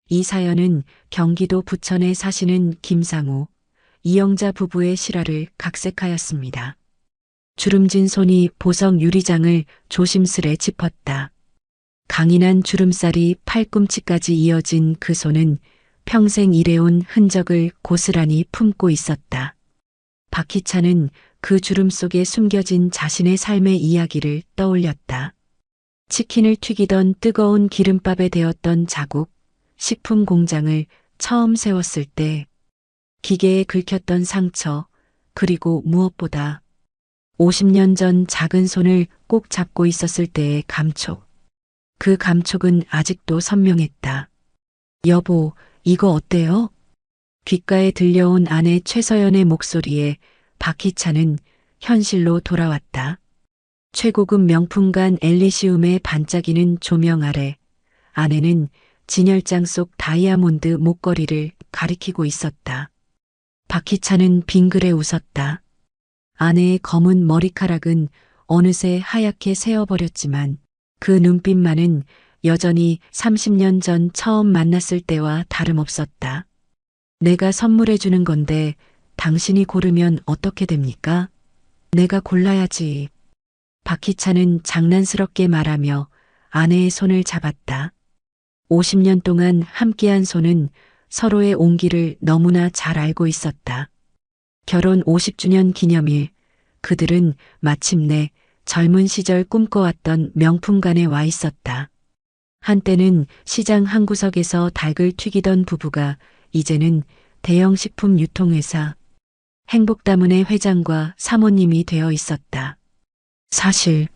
이 사연은 경기도 부천에 사시는 김상우, 이영자 부부의 실화를 각색하였습니다. 주름진 손이 보석 유리장을 조심스레 짚었다. 강인한 주름살이 팔꿈치까지 이어진 그 손은 평생 일해온 흔적을 고스란히 품고 있었다. 박희찬은 그 주름 속에 숨겨진 자신의 삶의 이야기를 떠올렸다. 치킨을 튀기던 뜨거운 기름밥에 데웠던 자국, 식품 공장을 처음 세웠을 때, 기계에 긁혔던 상처, 그리고 무엇보다 50년 전 작은 손을 꼭 잡고 있었을 때의 감촉. 그 감촉은 아직도 선명했다. 여보, 이거 어때요? 귓가에 들려온 아내 최서연의 목소리에 박희찬은 현실로 돌아왔다. 최고급 명품관 엘리시움의 반짝이는 조명 아래 아내는 진열장 속 다이아몬드 목걸이를 가리키고 있었다. 박희찬은 빙그레 웃었다. 아내의 검은 머리카락은 어느새 하얗게 새어버렸지만 그 눈빛만은 여전히 30년 전 처음 만났을 때와 다름없었다. 내가 선물해주는 건데 당신이 고르면 어떻게 됩니까? 내가 골라야지. 박희찬은 장난스럽게 말하며 아내의 손을 잡았다. 50년 동안 함께한 손은 서로의 온기를 너무나 잘 알고 있었다. 결혼 50주년 기념일, 그들은 마침내 젊은 시절 꿈꿔왔던 명품관에 와 있었다. 한때는 시장 한 구석에서 닭을 튀기던 부부가 이제는 대형 식품 유통회사 행복다문의 회장과 사모님이 되어 있었다. 사실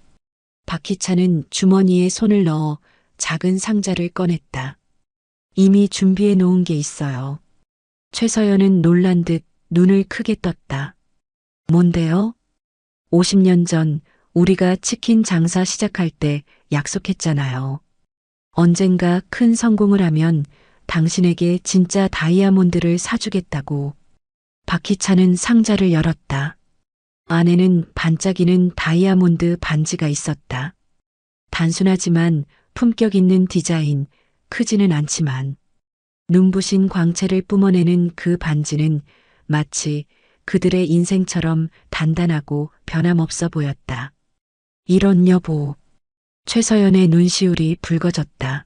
박희찬은 주머니에 손을 넣어 작은 상자를 꺼냈다. 이미 준비해 놓은 게 있어요. 최서연은 놀란 듯 눈을 크게 떴다. 뭔데요? 50년 전 우리가 치킨 장사 시작할 때 약속했잖아요. 언젠가 큰 성공을 하면 당신에게 진짜 다이아몬드를 사주겠다고. 박희찬은 상자를 열었다. 안에는 반짝이는 다이아몬드 반지가 있었다. 단순하지만 품격 있는 디자인, 크지는 않지만 눈부신 광채를 뿜어내는 그 반지는 마치 그들의 인생처럼 단단하고 변함없어 보였다. 이런 여보. 최서연의 눈시울이 붉어졌다.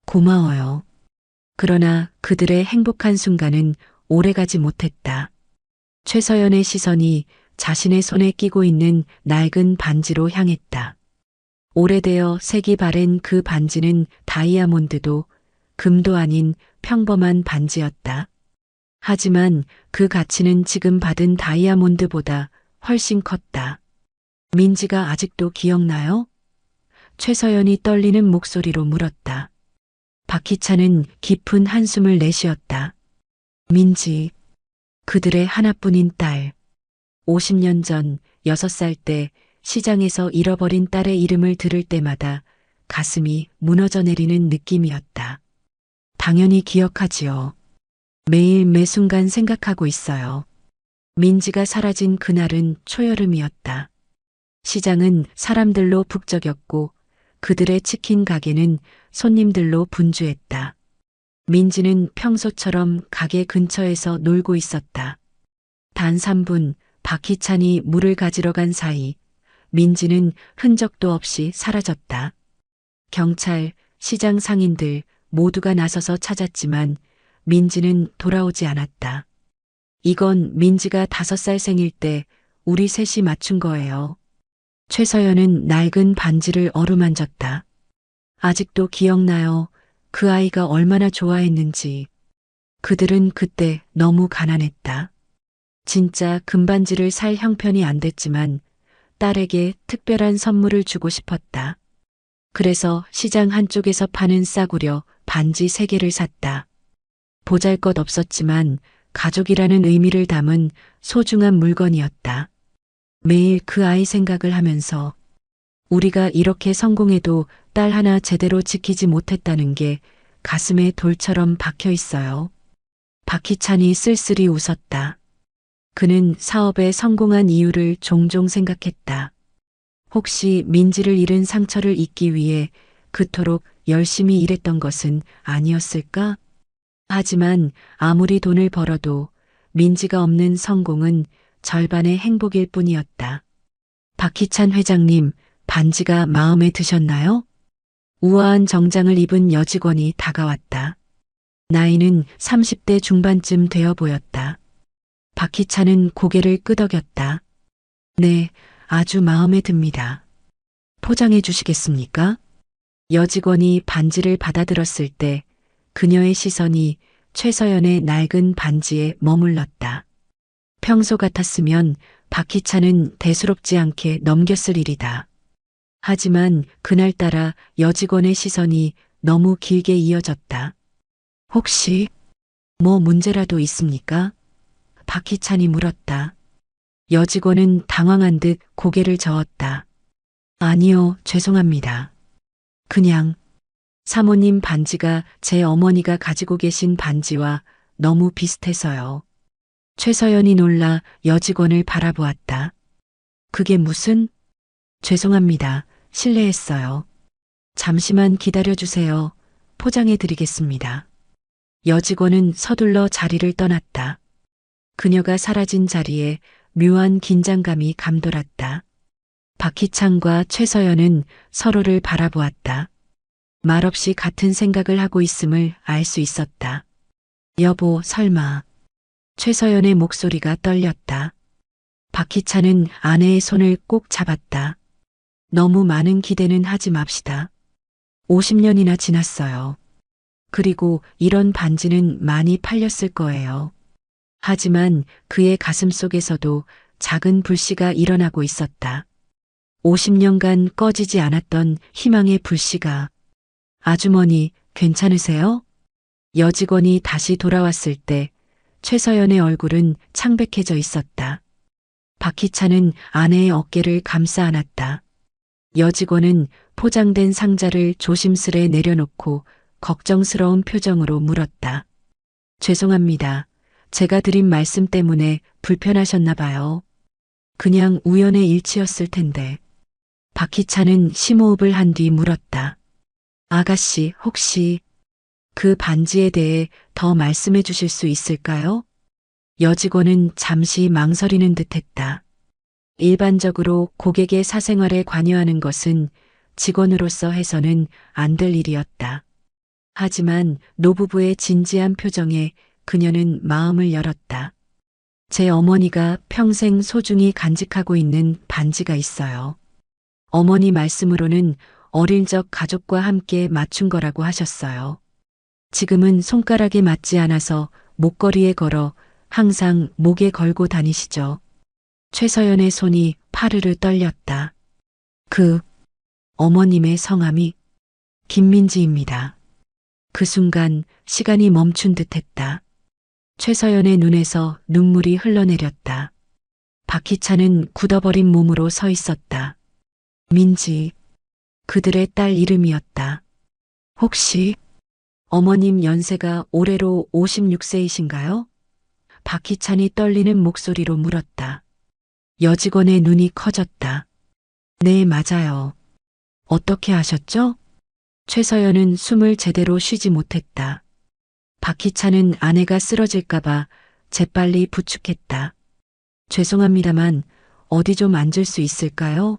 고마워요. 그러나 그들의 행복한 순간은 오래가지 못했다. 최서연의 시선이 자신의 손에 끼고 있는 낡은 반지로 향했다. 오래되어 색이 바랜 그 반지는 다이아몬드도 금도 아닌 평범한 반지였다. 하지만 그 가치는 지금 받은 다이아몬드보다 훨씬 컸다. 민지가 아직도 기억나요? 최서연이 떨리는 목소리로 물었다. 박희찬은 깊은 한숨을 내쉬었다. 민지, 그들의 하나뿐인 딸. 50년 전 6살 때 시장에서 잃어버린 딸의 이름을 들을 때마다 가슴이 무너져 내리는 느낌이었다. 당연히 기억하지요. 매일 매 순간 생각하고 있어요. 민지가 사라진 그날은 초여름이었다. 시장은 사람들로 북적였고 그들의 치킨 가게는 손님들로 분주했다. 민지는 평소처럼 가게 근처에서 놀고 있었다. 단 3분 박희찬이 물을 가지러 간 사이 민지는 흔적도 없이 사라졌다. 경찰, 시장 상인들 모두가 나서서 찾았지만 민지는 돌아오지 않았다. 이건 민지가 5살 생일 때 우리 셋이 맞춘 거예요. 최서연은 낡은 반지를 어루만졌다. 아직도 기억나요. 그 아이가 얼마나 좋아했는지. 그들은 그때 너무 가난했다. 진짜 금반지를 살 형편이 안 됐지만 딸에게 특별한 선물을 주고 싶었다. 그래서 시장 한쪽에서 파는 싸구려 반지 3개를 샀다. 보잘것없었지만 가족이라는 의미를 담은 소중한 물건이었다. 매일 그 아이 생각을 하면서 우리가 이렇게 성공해도 딸 하나 제대로 지키지 못했다는 게 가슴에 돌처럼 박혀 있어요. 박희찬이 쓸쓸히 웃었다. 그는 사업에 성공한 이유를 종종 생각했다. 혹시 민지를 잃은 상처를 잊기 위해 그토록 열심히 일했던 것은 아니었을까? 하지만 아무리 돈을 벌어도 민지가 없는 성공은 절반의 행복일 뿐이었다. 박희찬 회장님, 반지가 마음에 드셨나요? 우아한 정장을 입은 여직원이 다가왔다. 나이는 30대 중반쯤 되어 보였다. 박희찬은 고개를 끄덕였다. 네, 아주 마음에 듭니다. 포장해 주시겠습니까? 여직원이 반지를 받아들었을 때 그녀의 시선이 최서연의 낡은 반지에 머물렀다. 평소 같았으면 박희찬은 대수롭지 않게 넘겼을 일이다. 하지만 그날따라 여직원의 시선이 너무 길게 이어졌다. 혹시 뭐 문제라도 있습니까? 박희찬이 물었다. 여직원은 당황한 듯 고개를 저었다. 아니요, 죄송합니다. 그냥 사모님 반지가 제 어머니가 가지고 계신 반지와 너무 비슷해서요. 최서연이 놀라 여직원을 바라보았다. 그게 무슨? 죄송합니다. 실례했어요. 잠시만 기다려주세요. 포장해 드리겠습니다. 여직원은 서둘러 자리를 떠났다. 그녀가 사라진 자리에 묘한 긴장감이 감돌았다. 박희창과 최서연은 서로를 바라보았다. 말없이 같은 생각을 하고 있음을 알 수 있었다. 여보, 설마. 최서연의 목소리가 떨렸다. 박희찬은 아내의 손을 꼭 잡았다. 너무 많은 기대는 하지 맙시다. 50년이나 지났어요. 그리고 이런 반지는 많이 팔렸을 거예요. 하지만 그의 가슴 속에서도 작은 불씨가 일어나고 있었다. 50년간 꺼지지 않았던 희망의 불씨가. 아주머니, 괜찮으세요? 여직원이 다시 돌아왔을 때 최서연의 얼굴은 창백해져 있었다. 박희찬은 아내의 어깨를 감싸 안았다. 여직원은 포장된 상자를 조심스레 내려놓고 걱정스러운 표정으로 물었다. 죄송합니다. 제가 드린 말씀 때문에 불편하셨나 봐요. 그냥 우연의 일치였을 텐데. 박희찬은 심호흡을 한 뒤 물었다. 아가씨, 혹시 그 반지에 대해 더 말씀해 주실 수 있을까요? 여직원은 잠시 망설이는 듯했다. 일반적으로 고객의 사생활에 관여하는 것은 직원으로서 해서는 안 될 일이었다. 하지만 노부부의 진지한 표정에 그녀는 마음을 열었다. 제 어머니가 평생 소중히 간직하고 있는 반지가 있어요. 어머니 말씀으로는 어릴 적 가족과 함께 맞춘 거라고 하셨어요. 지금은 손가락에 맞지 않아서 목걸이에 걸어 항상 목에 걸고 다니시죠. 최서연의 손이 파르르 떨렸다. 어머님의 성함이 김민지입니다. 그 순간 시간이 멈춘 듯했다. 최서연의 눈에서 눈물이 흘러내렸다. 박희찬은 굳어버린 몸으로 서 있었다. 민지, 그들의 딸 이름이었다. 혹시 어머님 연세가 올해로 56세이신가요? 박희찬이 떨리는 목소리로 물었다. 여직원의 눈이 커졌다. 네, 맞아요. 어떻게 아셨죠? 최서연은 숨을 제대로 쉬지 못했다. 박희찬은 아내가 쓰러질까봐 재빨리 부축했다. 죄송합니다만 어디 좀 앉을 수 있을까요?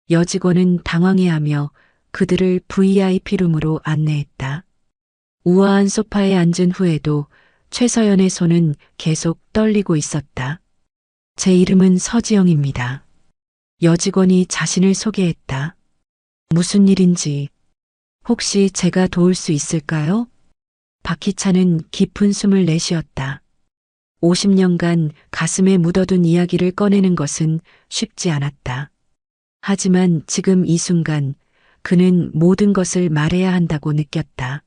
여직원은 당황해하며 그들을 VIP룸으로 안내했다. 우아한 소파에 앉은 후에도 최서연의 손은 계속 떨리고 있었다. 제 이름은 서지영입니다. 여직원이 자신을 소개했다. 무슨 일인지, 혹시 제가 도울 수 있을까요? 박희찬은 깊은 숨을 내쉬었다. 50년간 가슴에 묻어둔 이야기를 꺼내는 것은 쉽지 않았다. 하지만 지금 이 순간 그는 모든 것을 말해야 한다고 느꼈다.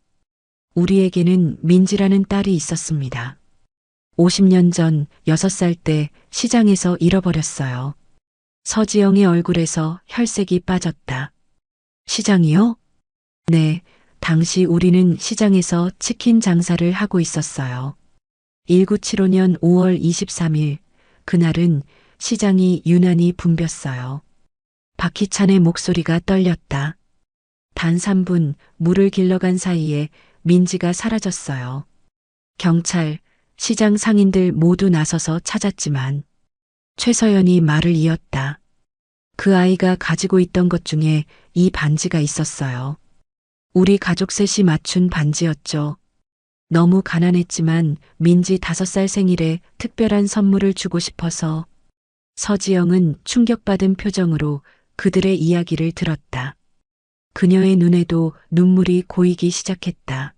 우리에게는 민지라는 딸이 있었습니다. 50년 전 6살 때 시장에서 잃어버렸어요. 서지영의 얼굴에서 혈색이 빠졌다. 시장이요? 네, 당시 우리는 시장에서 치킨 장사를 하고 있었어요. 1975년 5월 23일, 그날은 시장이 유난히 붐볐어요. 박희찬의 목소리가 떨렸다. 단 3분 물을 길러간 사이에 민지가 사라졌어요. 경찰, 시장 상인들 모두 나서서 찾았지만 최서연이 말을 이었다. 그 아이가 가지고 있던 것 중에 이 반지가 있었어요. 우리 가족 셋이 맞춘 반지였죠. 너무 가난했지만 민지 5살 생일에 특별한 선물을 주고 싶어서. 서지영은 충격받은 표정으로 그들의 이야기를 들었다. 그녀의 눈에도 눈물이 고이기 시작했다.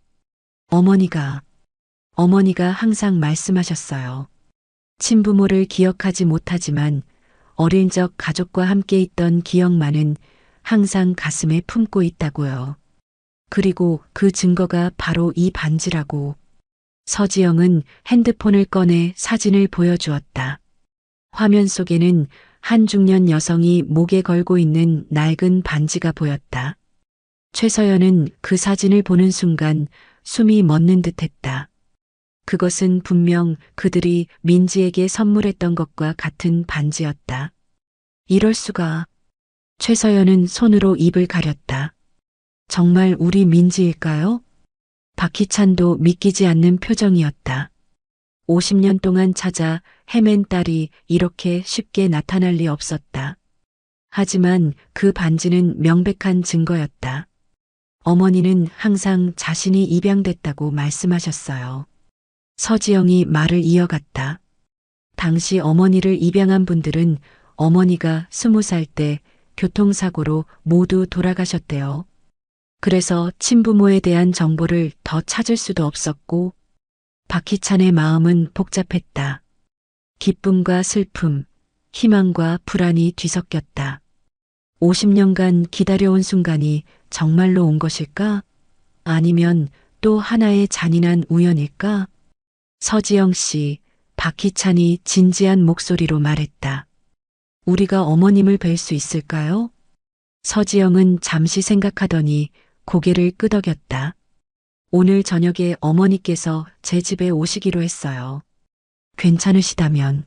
어머니가 항상 말씀하셨어요. 친부모를 기억하지 못하지만 어릴 적 가족과 함께 있던 기억만은 항상 가슴에 품고 있다고요. 그리고 그 증거가 바로 이 반지라고. 서지영은 핸드폰을 꺼내 사진을 보여주었다. 화면 속에는 한 중년 여성이 목에 걸고 있는 낡은 반지가 보였다. 최서연은 그 사진을 보는 순간 숨이 멎는 듯했다. 그것은 분명 그들이 민지에게 선물했던 것과 같은 반지였다. 이럴 수가. 최서연은 손으로 입을 가렸다. 정말 우리 민지일까요? 박희찬도 믿기지 않는 표정이었다. 50년 동안 찾아 헤맨 딸이 이렇게 쉽게 나타날 리 없었다. 하지만 그 반지는 명백한 증거였다. 어머니는 항상 자신이 입양됐다고 말씀하셨어요. 서지영이 말을 이어갔다. 당시 어머니를 입양한 분들은 어머니가 20살 때 교통사고로 모두 돌아가셨대요. 그래서 친부모에 대한 정보를 더 찾을 수도 없었고, 박희찬의 마음은 복잡했다. 기쁨과 슬픔, 희망과 불안이 뒤섞였다. 50년간 기다려온 순간이 정말로 온 것일까? 아니면 또 하나의 잔인한 우연일까? 서지영 씨, 박희찬이 진지한 목소리로 말했다. 우리가 어머님을 뵐 수 있을까요? 서지영은 잠시 생각하더니 고개를 끄덕였다. 오늘 저녁에 어머니께서 제 집에 오시기로 했어요. 괜찮으시다면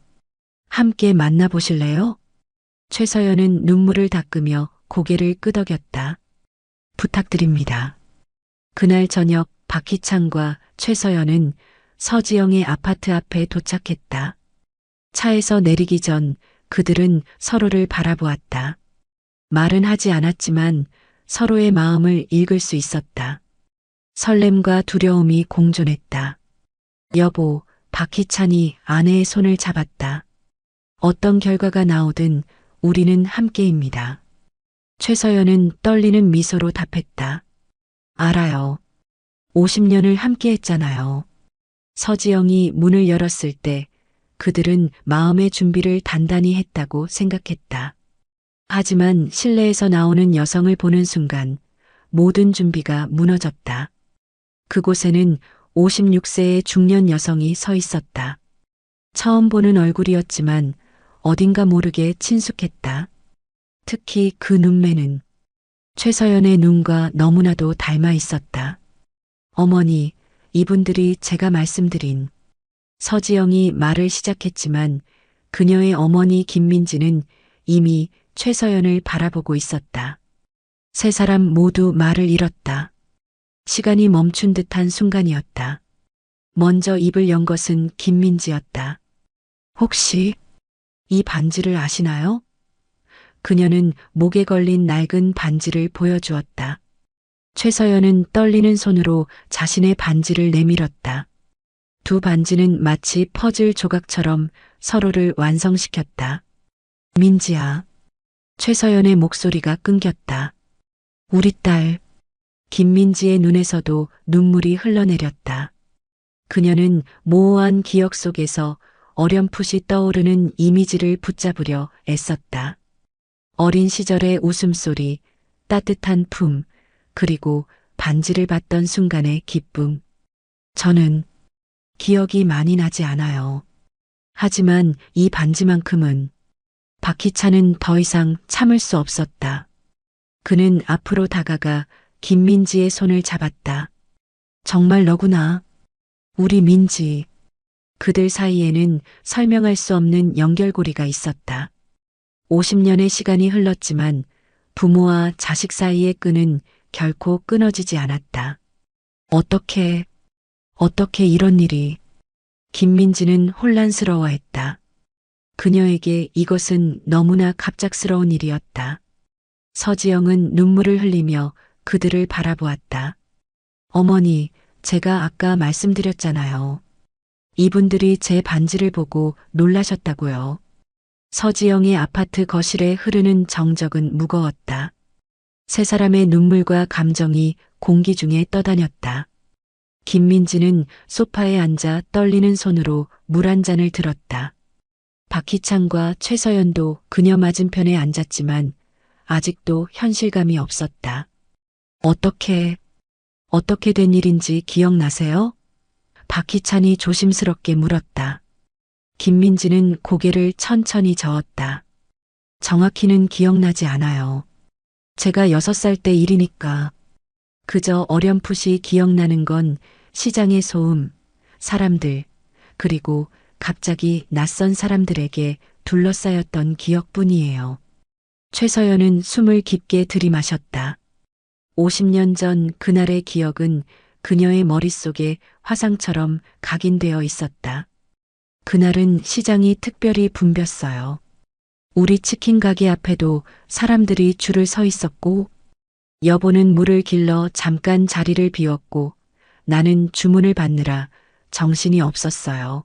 함께 만나보실래요? 최서연은 눈물을 닦으며 고개를 끄덕였다. 부탁드립니다. 그날 저녁 박희찬과 최서연은 서지영의 아파트 앞에 도착했다. 차에서 내리기 전 그들은 서로를 바라보았다. 말은 하지 않았지만 서로의 마음을 읽을 수 있었다. 설렘과 두려움이 공존했다. 여보, 박희찬이 아내의 손을 잡았다. 어떤 결과가 나오든 우리는 함께입니다. 최서연은 떨리는 미소로 답했다. 알아요. 50년을 함께했잖아요. 서지영이 문을 열었을 때 그들은 마음의 준비를 단단히 했다고 생각했다. 하지만 실내에서 나오는 여성을 보는 순간 모든 준비가 무너졌다. 그곳에는 56세의 중년 여성이 서 있었다. 처음 보는 얼굴이었지만 어딘가 모르게 친숙했다. 특히 그 눈매는 최서연의 눈과 너무나도 닮아 있었다. 어머니, 이분들이 제가 말씀드린. 서지영이 말을 시작했지만 그녀의 어머니 김민지는 이미 최서연을 바라보고 있었다. 세 사람 모두 말을 잃었다. 시간이 멈춘 듯한 순간이었다. 먼저 입을 연 것은 김민지였다. 혹시 이 반지를 아시나요? 그녀는 목에 걸린 낡은 반지를 보여주었다. 최서연은 떨리는 손으로 자신의 반지를 내밀었다. 두 반지는 마치 퍼즐 조각처럼 서로를 완성시켰다. 민지야. 최서연의 목소리가 끊겼다. 우리 딸. 김민지의 눈에서도 눈물이 흘러내렸다. 그녀는 모호한 기억 속에서 어렴풋이 떠오르는 이미지를 붙잡으려 애썼다. 어린 시절의 웃음소리, 따뜻한 품, 그리고 반지를 받던 순간의 기쁨. 저는 기억이 많이 나지 않아요. 하지만 이 반지만큼은. 박희찬은 더 이상 참을 수 없었다. 그는 앞으로 다가가 김민지의 손을 잡았다. 정말 너구나. 우리 민지. 그들 사이에는 설명할 수 없는 연결고리가 있었다. 50년의 시간이 흘렀지만 부모와 자식 사이의 끈은 결코 끊어지지 않았다. 어떻게 어떻게 이런 일이? 김민지는 혼란스러워했다. 그녀에게 이것은 너무나 갑작스러운 일이었다. 서지영은 눈물을 흘리며 그들을 바라보았다. 어머니, 제가 아까 말씀드렸잖아요. 이분들이 제 반지를 보고 놀라셨다고요. 서지영의 아파트 거실에 흐르는 정적은 무거웠다. 세 사람의 눈물과 감정이 공기 중에 떠다녔다. 김민지는 소파에 앉아 떨리는 손으로 물 한 잔을 들었다. 박희창과 최서연도 그녀 맞은편에 앉았지만 아직도 현실감이 없었다. 어떻게 된 일인지 기억나세요? 박희찬이 조심스럽게 물었다. 김민지는 고개를 천천히 저었다. 정확히는 기억나지 않아요. 제가 6살 때 일이니까. 그저 어렴풋이 기억나는 건 시장의 소음, 사람들, 그리고 갑자기 낯선 사람들에게 둘러싸였던 기억뿐이에요. 최서연은 숨을 깊게 들이마셨다. 50년 전 그날의 기억은 그녀의 머릿속에 화상처럼 각인되어 있었다. 그날은 시장이 특별히 붐볐어요. 우리 치킨 가게 앞에도 사람들이 줄을 서 있었고, 여보는 물을 길러 잠깐 자리를 비웠고, 나는 주문을 받느라 정신이 없었어요.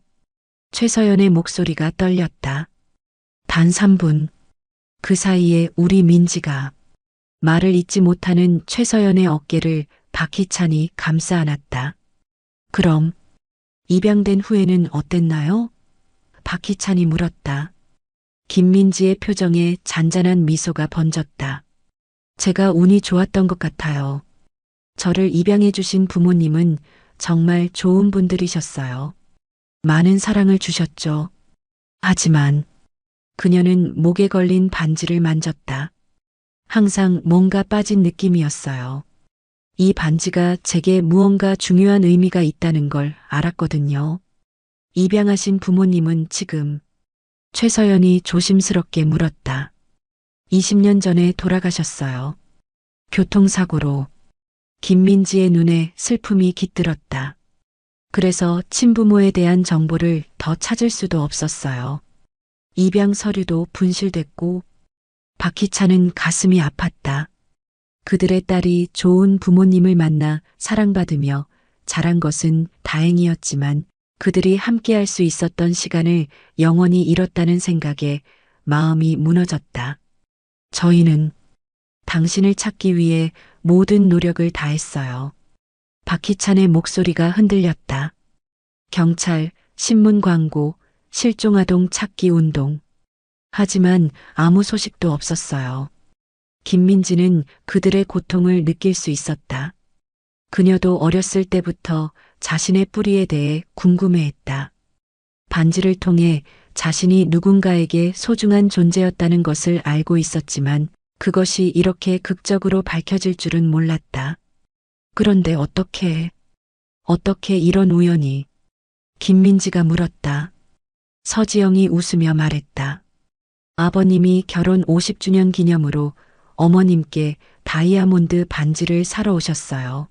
최서연의 목소리가 떨렸다. 단 3분. 그 사이에 우리 민지가 말을 잇지 못하는 최서연의 어깨를 박희찬이 감싸 안았다. 그럼 입양된 후에는 어땠나요? 박희찬이 물었다. 김민지의 표정에 잔잔한 미소가 번졌다. 제가 운이 좋았던 것 같아요. 저를 입양해 주신 부모님은 정말 좋은 분들이셨어요. 많은 사랑을 주셨죠. 하지만 그녀는 목에 걸린 반지를 만졌다. 항상 뭔가 빠진 느낌이었어요. 이 반지가 제게 무언가 중요한 의미가 있다는 걸 알았거든요. 입양하신 부모님은 지금 최서연이 조심스럽게 물었다. 20년 전에 돌아가셨어요. 교통사고로. 김민지의 눈에 슬픔이 깃들었다. 그래서 친부모에 대한 정보를 더 찾을 수도 없었어요. 입양 서류도 분실됐고 박희찬은 가슴이 아팠다. 그들의 딸이 좋은 부모님을 만나 사랑받으며 자란 것은 다행이었지만 그들이 함께할 수 있었던 시간을 영원히 잃었다는 생각에 마음이 무너졌다. 저희는 당신을 찾기 위해 모든 노력을 다했어요. 박희찬의 목소리가 흔들렸다. 경찰, 신문 광고, 실종아동 찾기 운동. 하지만 아무 소식도 없었어요. 김민지는 그들의 고통을 느낄 수 있었다. 그녀도 어렸을 때부터 자신의 뿌리에 대해 궁금해했다. 반지를 통해 자신이 누군가에게 소중한 존재였다는 것을 알고 있었지만 그것이 이렇게 극적으로 밝혀질 줄은 몰랐다. 그런데 어떻게 이런 우연이? 김민지가 물었다. 서지영이 웃으며 말했다. 아버님이 결혼 50주년 기념으로 어머님께 다이아몬드 반지를 사러 오셨어요.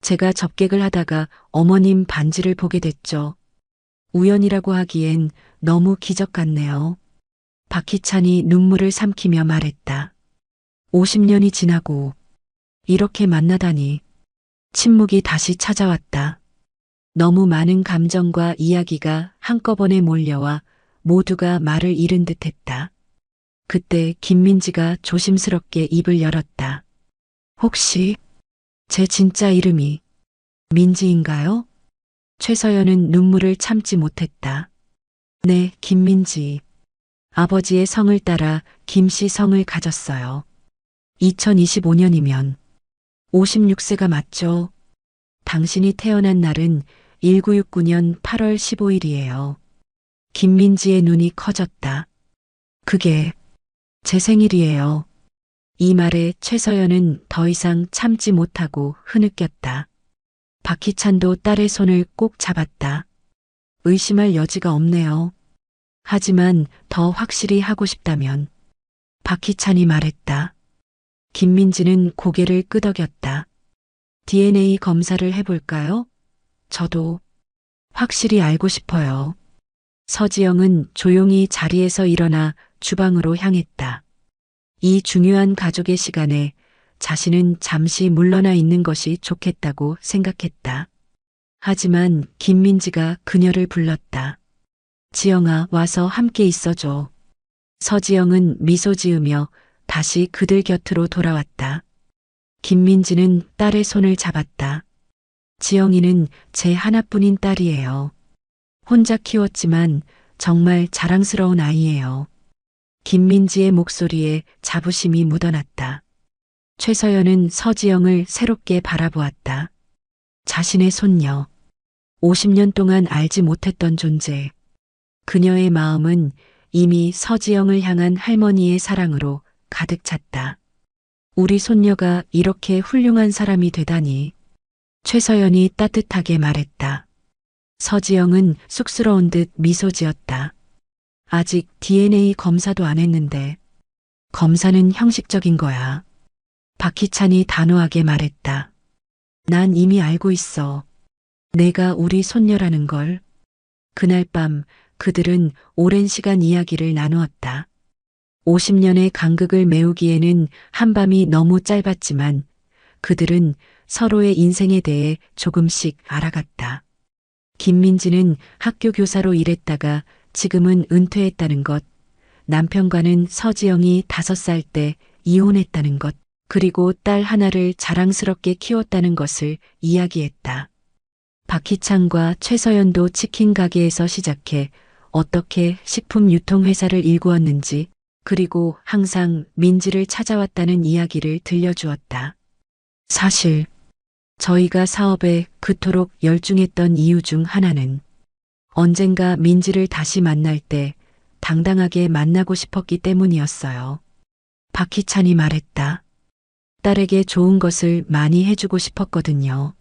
제가 접객을 하다가 어머님 반지를 보게 됐죠. 우연이라고 하기엔 너무 기적 같네요. 박희찬이 눈물을 삼키며 말했다. 50년이 지나고 이렇게 만나다니. 침묵이 다시 찾아왔다. 너무 많은 감정과 이야기가 한꺼번에 몰려와 모두가 말을 잃은 듯했다. 그때 김민지가 조심스럽게 입을 열었다. 혹시 제 진짜 이름이 민지인가요? 최서연은 눈물을 참지 못했다. 네, 김민지. 아버지의 성을 따라 김씨 성을 가졌어요. 2025년이면 56세가 맞죠? 당신이 태어난 날은 1969년 8월 15일이에요. 김민지의 눈이 커졌다. 그게 제 생일이에요. 이 말에 최서연은 더 이상 참지 못하고 흐느꼈다. 박희찬도 딸의 손을 꼭 잡았다. 의심할 여지가 없네요. 하지만 더 확실히 하고 싶다면 박희찬이 말했다. 김민지는 고개를 끄덕였다. DNA 검사를 해볼까요? 저도 확실히 알고 싶어요. 서지영은 조용히 자리에서 일어나 주방으로 향했다. 이 중요한 가족의 시간에 자신은 잠시 물러나 있는 것이 좋겠다고 생각했다. 하지만 김민지가 그녀를 불렀다. 지영아, 와서 함께 있어줘. 서지영은 미소 지으며 다시 그들 곁으로 돌아왔다. 김민지는 딸의 손을 잡았다. 지영이는 제 하나뿐인 딸이에요. 혼자 키웠지만 정말 자랑스러운 아이예요. 김민지의 목소리에 자부심이 묻어났다. 최서연은 서지영을 새롭게 바라보았다. 자신의 손녀. 50년 동안 알지 못했던 존재. 그녀의 마음은 이미 서지영을 향한 할머니의 사랑으로 가득 찼다. 우리 손녀가 이렇게 훌륭한 사람이 되다니. 최서연이 따뜻하게 말했다. 서지영은 쑥스러운 듯 미소 지었다. 아직 DNA 검사도 안 했는데. 검사는 형식적인 거야. 박희찬이 단호하게 말했다. 난 이미 알고 있어. 내가 우리 손녀라는 걸. 그날 밤 그들은 오랜 시간 이야기를 나누었다. 50년의 간극을 메우기에는 한밤이 너무 짧았지만 그들은 서로의 인생에 대해 조금씩 알아갔다. 김민지는 학교 교사로 일했다가 지금은 은퇴했다는 것, 남편과는 서지영이 5살 때 이혼했다는 것, 그리고 딸 하나를 자랑스럽게 키웠다는 것을 이야기했다. 박희창과 최서연도 치킨 가게에서 시작해 어떻게 식품 유통회사를 일구었는지, 그리고 항상 민지를 찾아왔다는 이야기를 들려주었다. 사실 저희가 사업에 그토록 열중했던 이유 중 하나는 언젠가 민지를 다시 만날 때 당당하게 만나고 싶었기 때문이었어요. 박희찬이 말했다. 딸에게 좋은 것을 많이 해주고 싶었거든요.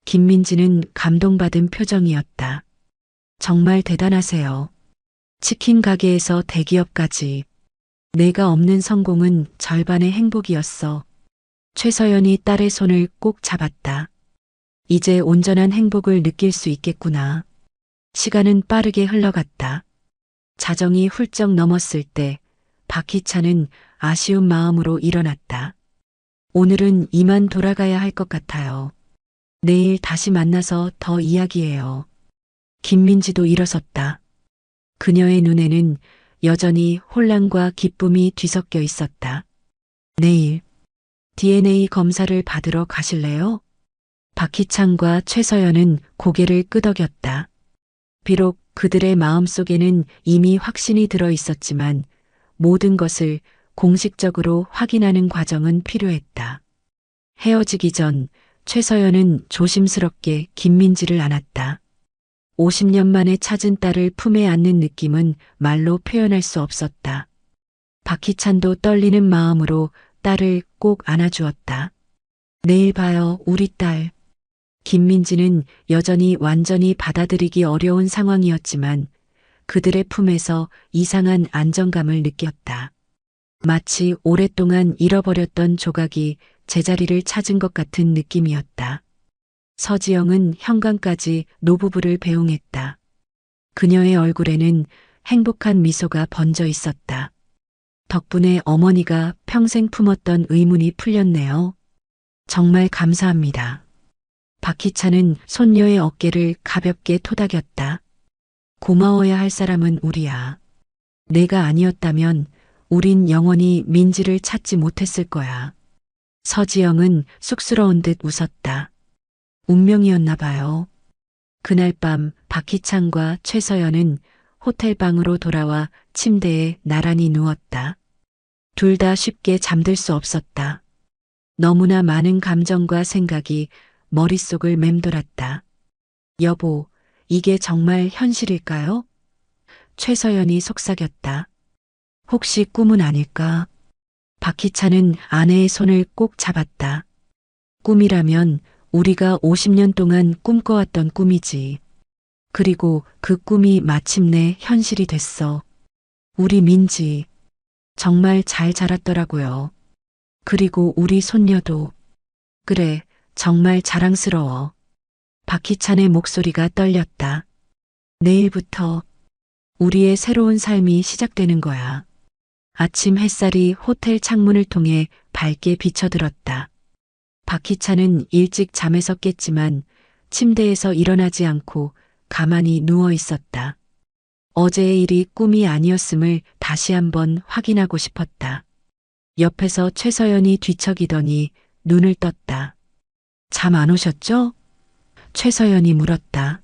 김민지는 감동받은 표정이었다. 정말 대단하세요. 치킨 가게에서 대기업까지. 내가 없는 성공은 절반의 행복이었어. 최서연이 딸의 손을 꼭 잡았다. 이제 온전한 행복을 느낄 수 있겠구나. 시간은 빠르게 흘러갔다. 자정이 훌쩍 넘었을 때 박희찬은 아쉬운 마음으로 일어났다. 오늘은 이만 돌아가야 할 것 같아요. 내일 다시 만나서 더 이야기해요. 김민지도 일어섰다. 그녀의 눈에는 여전히 혼란과 기쁨이 뒤섞여 있었다. 내일 DNA 검사를 받으러 가실래요? 박희창과 최서연은 고개를 끄덕였다. 비록 그들의 마음속에는 이미 확신이 들어 있었지만 모든 것을 공식적으로 확인하는 과정은 필요했다. 헤어지기 전 최서연은 조심스럽게 김민지를 안았다. 50년 만에 찾은 딸을 품에 안는 느낌은 말로 표현할 수 없었다. 박희찬도 떨리는 마음으로 딸을 꼭 안아주었다. 내일 봐요, 우리 딸. 김민지는 여전히 완전히 받아들이기 어려운 상황이었지만 그들의 품에서 이상한 안정감을 느꼈다. 마치 오랫동안 잃어버렸던 조각이 제자리를 찾은 것 같은 느낌이었다. 서지영은 현관까지 노부부를 배웅했다. 그녀의 얼굴에는 행복한 미소가 번져 있었다. 덕분에 어머니가 평생 품었던 의문이 풀렸네요. 정말 감사합니다. 박희찬은 손녀의 어깨를 가볍게 토닥였다. 고마워야 할 사람은 우리야. 내가 아니었다면 우린 영원히 민지를 찾지 못했을 거야. 서지영은 쑥스러운 듯 웃었다. 운명이었나 봐요. 그날 밤 박희창과 최서연은 호텔 방으로 돌아와 침대에 나란히 누웠다. 둘 다 쉽게 잠들 수 없었다. 너무나 많은 감정과 생각이 머릿속을 맴돌았다. 여보, 이게 정말 현실일까요? 최서연이 속삭였다. 혹시 꿈은 아닐까? 박희찬은 아내의 손을 꼭 잡았다. 꿈이라면 우리가 50년 동안 꿈꿔왔던 꿈이지. 그리고 그 꿈이 마침내 현실이 됐어. 우리 민지 정말 잘 자랐더라고요. 그리고 우리 손녀도. 그래, 정말 자랑스러워. 박희찬의 목소리가 떨렸다. 내일부터 우리의 새로운 삶이 시작되는 거야. 아침 햇살이 호텔 창문을 통해 밝게 비쳐들었다. 박희찬은 일찍 잠에서 깼지만 침대에서 일어나지 않고 가만히 누워 있었다. 어제의 일이 꿈이 아니었음을 다시 한번 확인하고 싶었다. 옆에서 최서연이 뒤척이더니 눈을 떴다. 잠 안 오셨죠? 최서연이 물었다.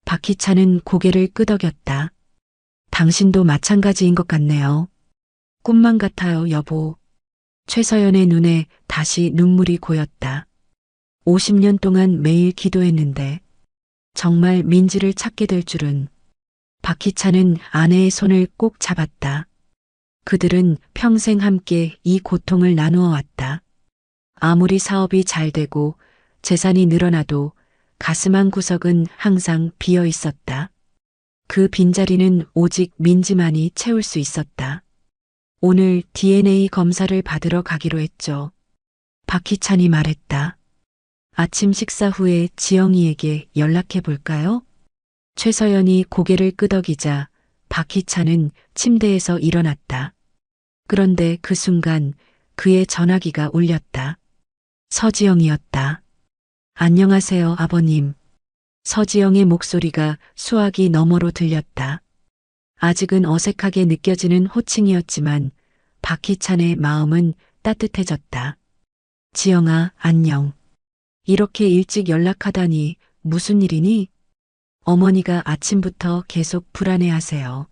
박희찬은 고개를 끄덕였다. 당신도 마찬가지인 것 같네요. 꿈만 같아요, 여보. 최서연의 눈에 다시 눈물이 고였다. 50년 동안 매일 기도했는데 정말 민지를 찾게 될 줄은. 박희찬은 아내의 손을 꼭 잡았다. 그들은 평생 함께 이 고통을 나누어 왔다. 아무리 사업이 잘 되고 재산이 늘어나도 가슴 한 구석은 항상 비어 있었다. 그 빈자리는 오직 민지만이 채울 수 있었다. 오늘 DNA 검사를 받으러 가기로 했죠. 박희찬이 말했다. 아침 식사 후에 지영이에게 연락해 볼까요? 최서연이 고개를 끄덕이자 박희찬은 침대에서 일어났다. 그런데 그 순간 그의 전화기가 울렸다. 서지영이었다. 안녕하세요, 아버님. 서지영의 목소리가 수화기 너머로 들렸다. 아직은 어색하게 느껴지는 호칭이었지만 박희찬의 마음은 따뜻해졌다. 지영아, 안녕. 이렇게 일찍 연락하다니 무슨 일이니? 어머니가 아침부터 계속 불안해하세요.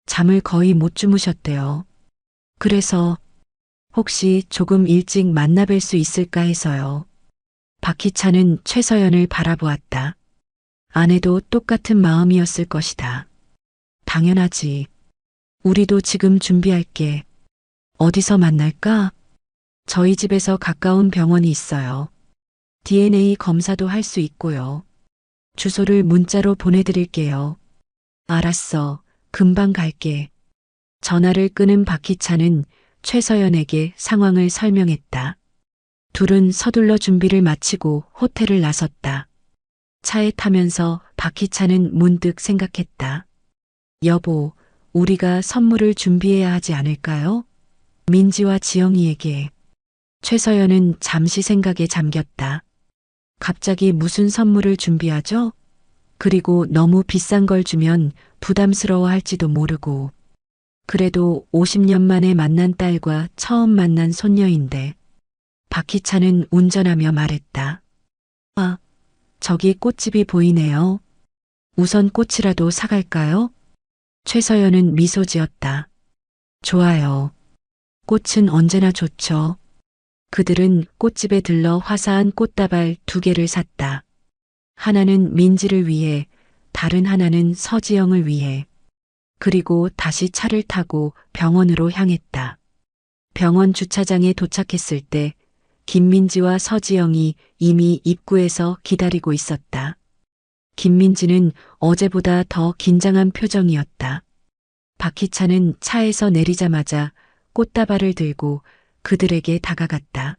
잠을 거의 못 주무셨대요. 그래서 혹시 조금 일찍 만나뵐 수 있을까 해서요. 박희찬은 최서연을 바라보았다. 아내도 똑같은 마음이었을 것이다. 당연하지. 우리도 지금 준비할게. 어디서 만날까? 저희 집에서 가까운 병원이 있어요. DNA 검사도 할 수 있고요. 주소를 문자로 보내드릴게요. 알았어. 금방 갈게. 전화를 끊은 박희찬은 최서연에게 상황을 설명했다. 둘은 서둘러 준비를 마치고 호텔을 나섰다. 차에 타면서 박희찬은 문득 생각했다. 여보, 우리가 선물을 준비해야 하지 않을까요? 민지와 지영이에게. 최서연은 잠시 생각에 잠겼다. 갑자기 무슨 선물을 준비하죠? 그리고 너무 비싼 걸 주면 부담스러워 할지도 모르고. 그래도 50년 만에 만난 딸과 처음 만난 손녀인데. 박희찬은 운전하며 말했다. 아, 저기 꽃집이 보이네요. 우선 꽃이라도 사갈까요? 최서연은 미소 지었다. 좋아요. 꽃은 언제나 좋죠. 그들은 꽃집에 들러 화사한 꽃다발 2개를 샀다. 하나는 민지를 위해, 다른 하나는 서지영을 위해. 그리고 다시 차를 타고 병원으로 향했다. 병원 주차장에 도착했을 때 김민지와 서지영이 이미 입구에서 기다리고 있었다. 김민지는 어제보다 더 긴장한 표정이었다. 박희찬은 차에서 내리자마자 꽃다발을 들고 그들에게 다가갔다.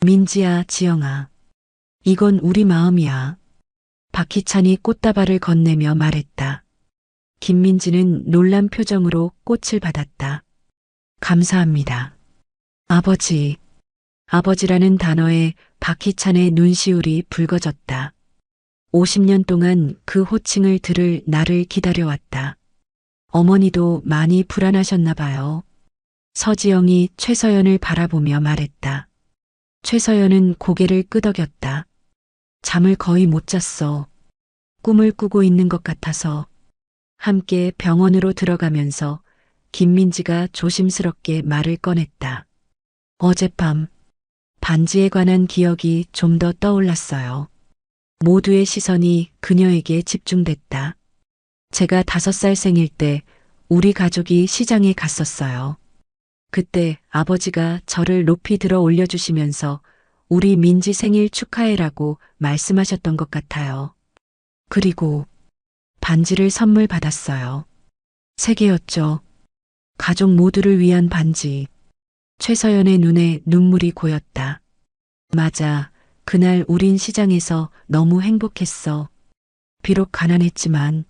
민지야, 지영아. 이건 우리 마음이야. 박희찬이 꽃다발을 건네며 말했다. 김민지는 놀란 표정으로 꽃을 받았다. 감사합니다. 아버지. 아버지라는 단어에 박희찬의 눈시울이 붉어졌다. 50년 동안 그 호칭을 들을 나를 기다려왔다. 어머니도 많이 불안하셨나 봐요. 서지영이 최서연을 바라보며 말했다. 최서연은 고개를 끄덕였다. 잠을 거의 못 잤어. 꿈을 꾸고 있는 것 같아서. 함께 병원으로 들어가면서 김민지가 조심스럽게 말을 꺼냈다. 어젯밤 반지에 관한 기억이 좀 더 떠올랐어요. 모두의 시선이 그녀에게 집중됐다. 제가 5살 생일 때 우리 가족이 시장에 갔었어요. 그때 아버지가 저를 높이 들어 올려주시면서 우리 민지 생일 축하해라고 말씀하셨던 것 같아요. 그리고 반지를 선물 받았어요. 3개였죠. 가족 모두를 위한 반지. 최서연의 눈에 눈물이 고였다. 맞아. 그날 우린 시장에서 너무 행복했어. 비록 가난했지만.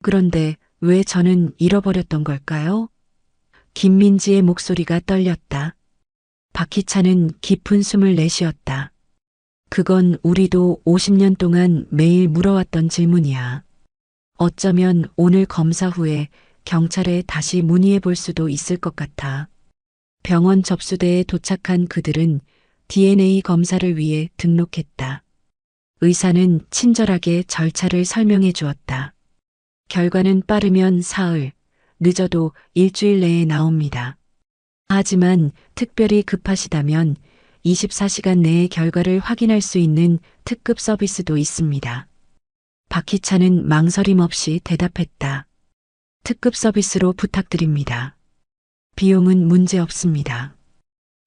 그런데 왜 저는 잃어버렸던 걸까요? 김민지의 목소리가 떨렸다. 박희찬은 깊은 숨을 내쉬었다. 그건 우리도 50년 동안 매일 물어왔던 질문이야. 어쩌면 오늘 검사 후에 경찰에 다시 문의해 볼 수도 있을 것 같아. 병원 접수대에 도착한 그들은 DNA 검사를 위해 등록했다. 의사는 친절하게 절차를 설명해 주었다. 결과는 빠르면 사흘, 늦어도 일주일 내에 나옵니다. 하지만 특별히 급하시다면 24시간 내에 결과를 확인할 수 있는 특급 서비스도 있습니다. 박희찬은 망설임 없이 대답했다. 특급 서비스로 부탁드립니다. 비용은 문제 없습니다.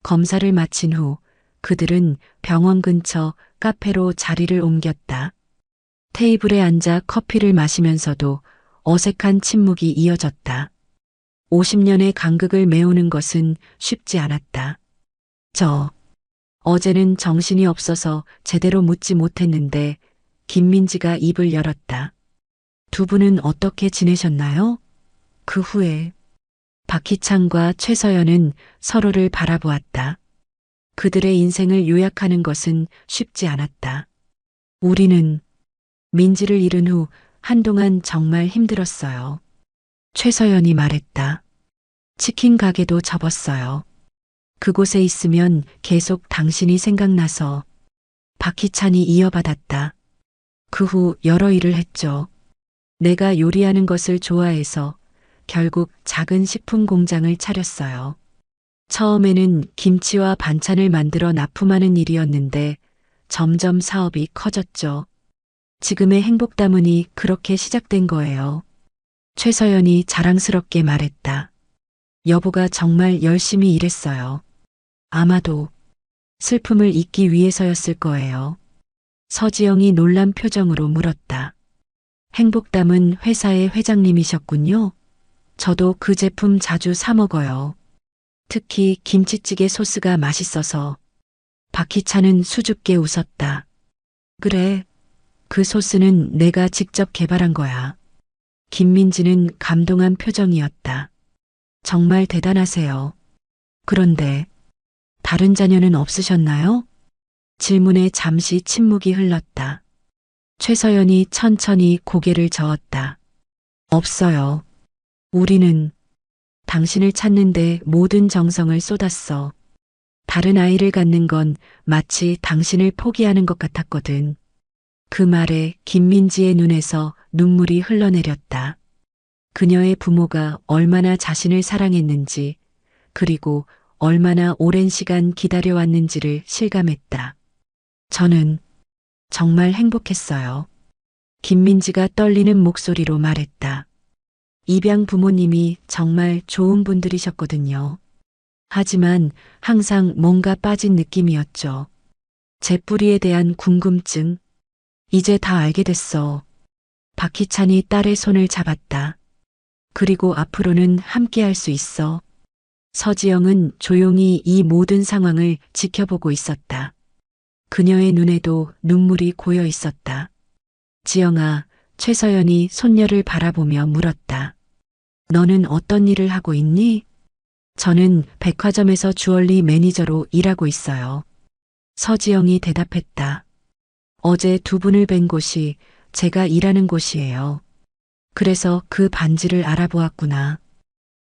검사를 마친 후 그들은 병원 근처 카페로 자리를 옮겼다. 테이블에 앉아 커피를 마시면서도 어색한 침묵이 이어졌다. 50년의 간극을 메우는 것은 쉽지 않았다. 어제는 정신이 없어서 제대로 묻지 못했는데 김민지가 입을 열었다. 두 분은 어떻게 지내셨나요? 그 후에 박희찬과 최서연은 서로를 바라보았다. 그들의 인생을 요약하는 것은 쉽지 않았다. 우리는 민지를 잃은 후 한동안 정말 힘들었어요. 최서연이 말했다. 치킨 가게도 접었어요. 그곳에 있으면 계속 당신이 생각나서. 박희찬이 이어받았다. 그 후 여러 일을 했죠. 내가 요리하는 것을 좋아해서 결국 작은 식품 공장을 차렸어요. 처음에는 김치와 반찬을 만들어 납품하는 일이었는데 점점 사업이 커졌죠. 지금의 행복다문이 그렇게 시작된 거예요. 최서연이 자랑스럽게 말했다. 여보가 정말 열심히 일했어요. 아마도 슬픔을 잊기 위해서였을 거예요. 서지영이 놀란 표정으로 물었다. 행복담은 회사의 회장님이셨군요. 저도 그 제품 자주 사 먹어요. 특히 김치찌개 소스가 맛있어서. 박희찬은 수줍게 웃었다. 그래, 그 소스는 내가 직접 개발한 거야. 김민지는 감동한 표정이었다. 정말 대단하세요. 그런데 다른 자녀는 없으셨나요? 질문에 잠시 침묵이 흘렀다. 최서연이 천천히 고개를 저었다. 없어요. 우리는 당신을 찾는데 모든 정성을 쏟았어. 다른 아이를 갖는 건 마치 당신을 포기하는 것 같았거든. 그 말에 김민지의 눈에서 눈물이 흘러내렸다. 그녀의 부모가 얼마나 자신을 사랑했는지, 그리고 얼마나 오랜 시간 기다려왔는지를 실감했다. 저는 정말 행복했어요. 김민지가 떨리는 목소리로 말했다. 입양 부모님이 정말 좋은 분들이셨거든요. 하지만 항상 뭔가 빠진 느낌이었죠. 제 뿌리에 대한 궁금증. 이제 다 알게 됐어. 박희찬이 딸의 손을 잡았다. 그리고 앞으로는 함께 할 수 있어. 서지영은 조용히 이 모든 상황을 지켜보고 있었다. 그녀의 눈에도 눈물이 고여 있었다. 지영아, 최서연이 손녀를 바라보며 물었다. 너는 어떤 일을 하고 있니? 저는 백화점에서 주얼리 매니저로 일하고 있어요. 서지영이 대답했다. 어제 두 분을 뵌 곳이 제가 일하는 곳이에요. 그래서 그 반지를 알아보았구나.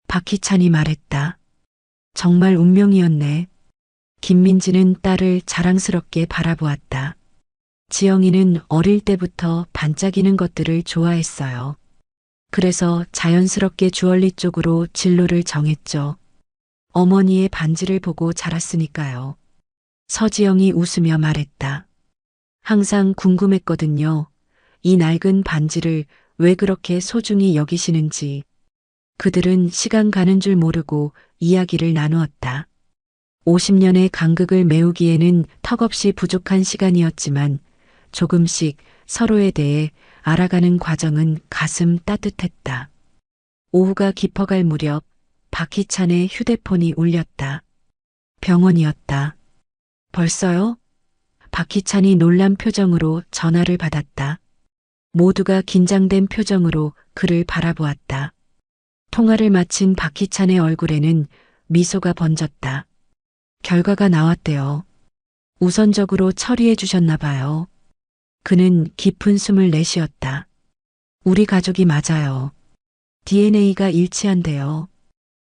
박희찬이 말했다. 정말 운명이었네. 김민지는 딸을 자랑스럽게 바라보았다. 지영이는 어릴 때부터 반짝이는 것들을 좋아했어요. 그래서 자연스럽게 주얼리 쪽으로 진로를 정했죠. 어머니의 반지를 보고 자랐으니까요. 서지영이 웃으며 말했다. 항상 궁금했거든요. 이 낡은 반지를 왜 그렇게 소중히 여기시는지. 그들은 시간 가는 줄 모르고 이야기를 나누었다. 50년의 간극을 메우기에는 턱없이 부족한 시간이었지만 조금씩 서로에 대해 알아가는 과정은 가슴 따뜻했다. 오후가 깊어갈 무렵 박희찬의 휴대폰이 울렸다. 병원이었다. 벌써요? 박희찬이 놀란 표정으로 전화를 받았다. 모두가 긴장된 표정으로 그를 바라보았다. 통화를 마친 박희찬의 얼굴에는 미소가 번졌다. 결과가 나왔대요. 우선적으로 처리해 주셨나 봐요. 그는 깊은 숨을 내쉬었다. 우리 가족이 맞아요. DNA가 일치한대요.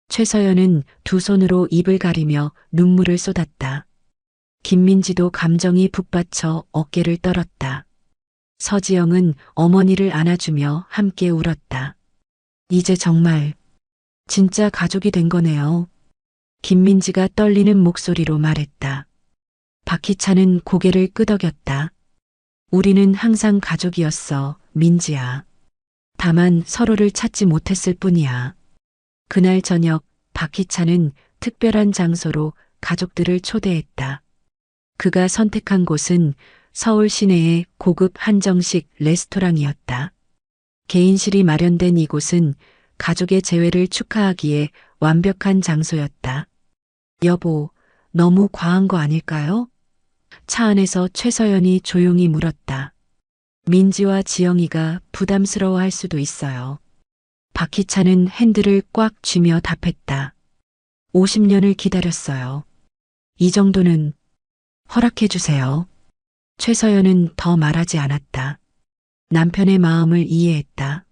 최서연은 두 손으로 입을 가리며 눈물을 쏟았다. 김민지도 감정이 북받쳐 어깨를 떨었다. 서지영은 어머니를 안아주며 함께 울었다. 이제 정말 진짜 가족이 된 거네요. 김민지가 떨리는 목소리로 말했다. 박희찬은 고개를 끄덕였다. 우리는 항상 가족이었어, 민지야. 다만 서로를 찾지 못했을 뿐이야. 그날 저녁 박희찬은 특별한 장소로 가족들을 초대했다. 그가 선택한 곳은 서울 시내의 고급 한정식 레스토랑이었다. 개인실이 마련된 이곳은 가족의 재회를 축하하기에 완벽한 장소였다. 여보, 너무 과한 거 아닐까요? 차 안에서 최서연이 조용히 물었다. 민지와 지영이가 부담스러워할 수도 있어요. 박희찬은 핸들을 꽉 쥐며 답했다. 50년을 기다렸어요. 이 정도는 허락해 주세요. 최서연은 더 말하지 않았다. 남편의 마음을 이해했다.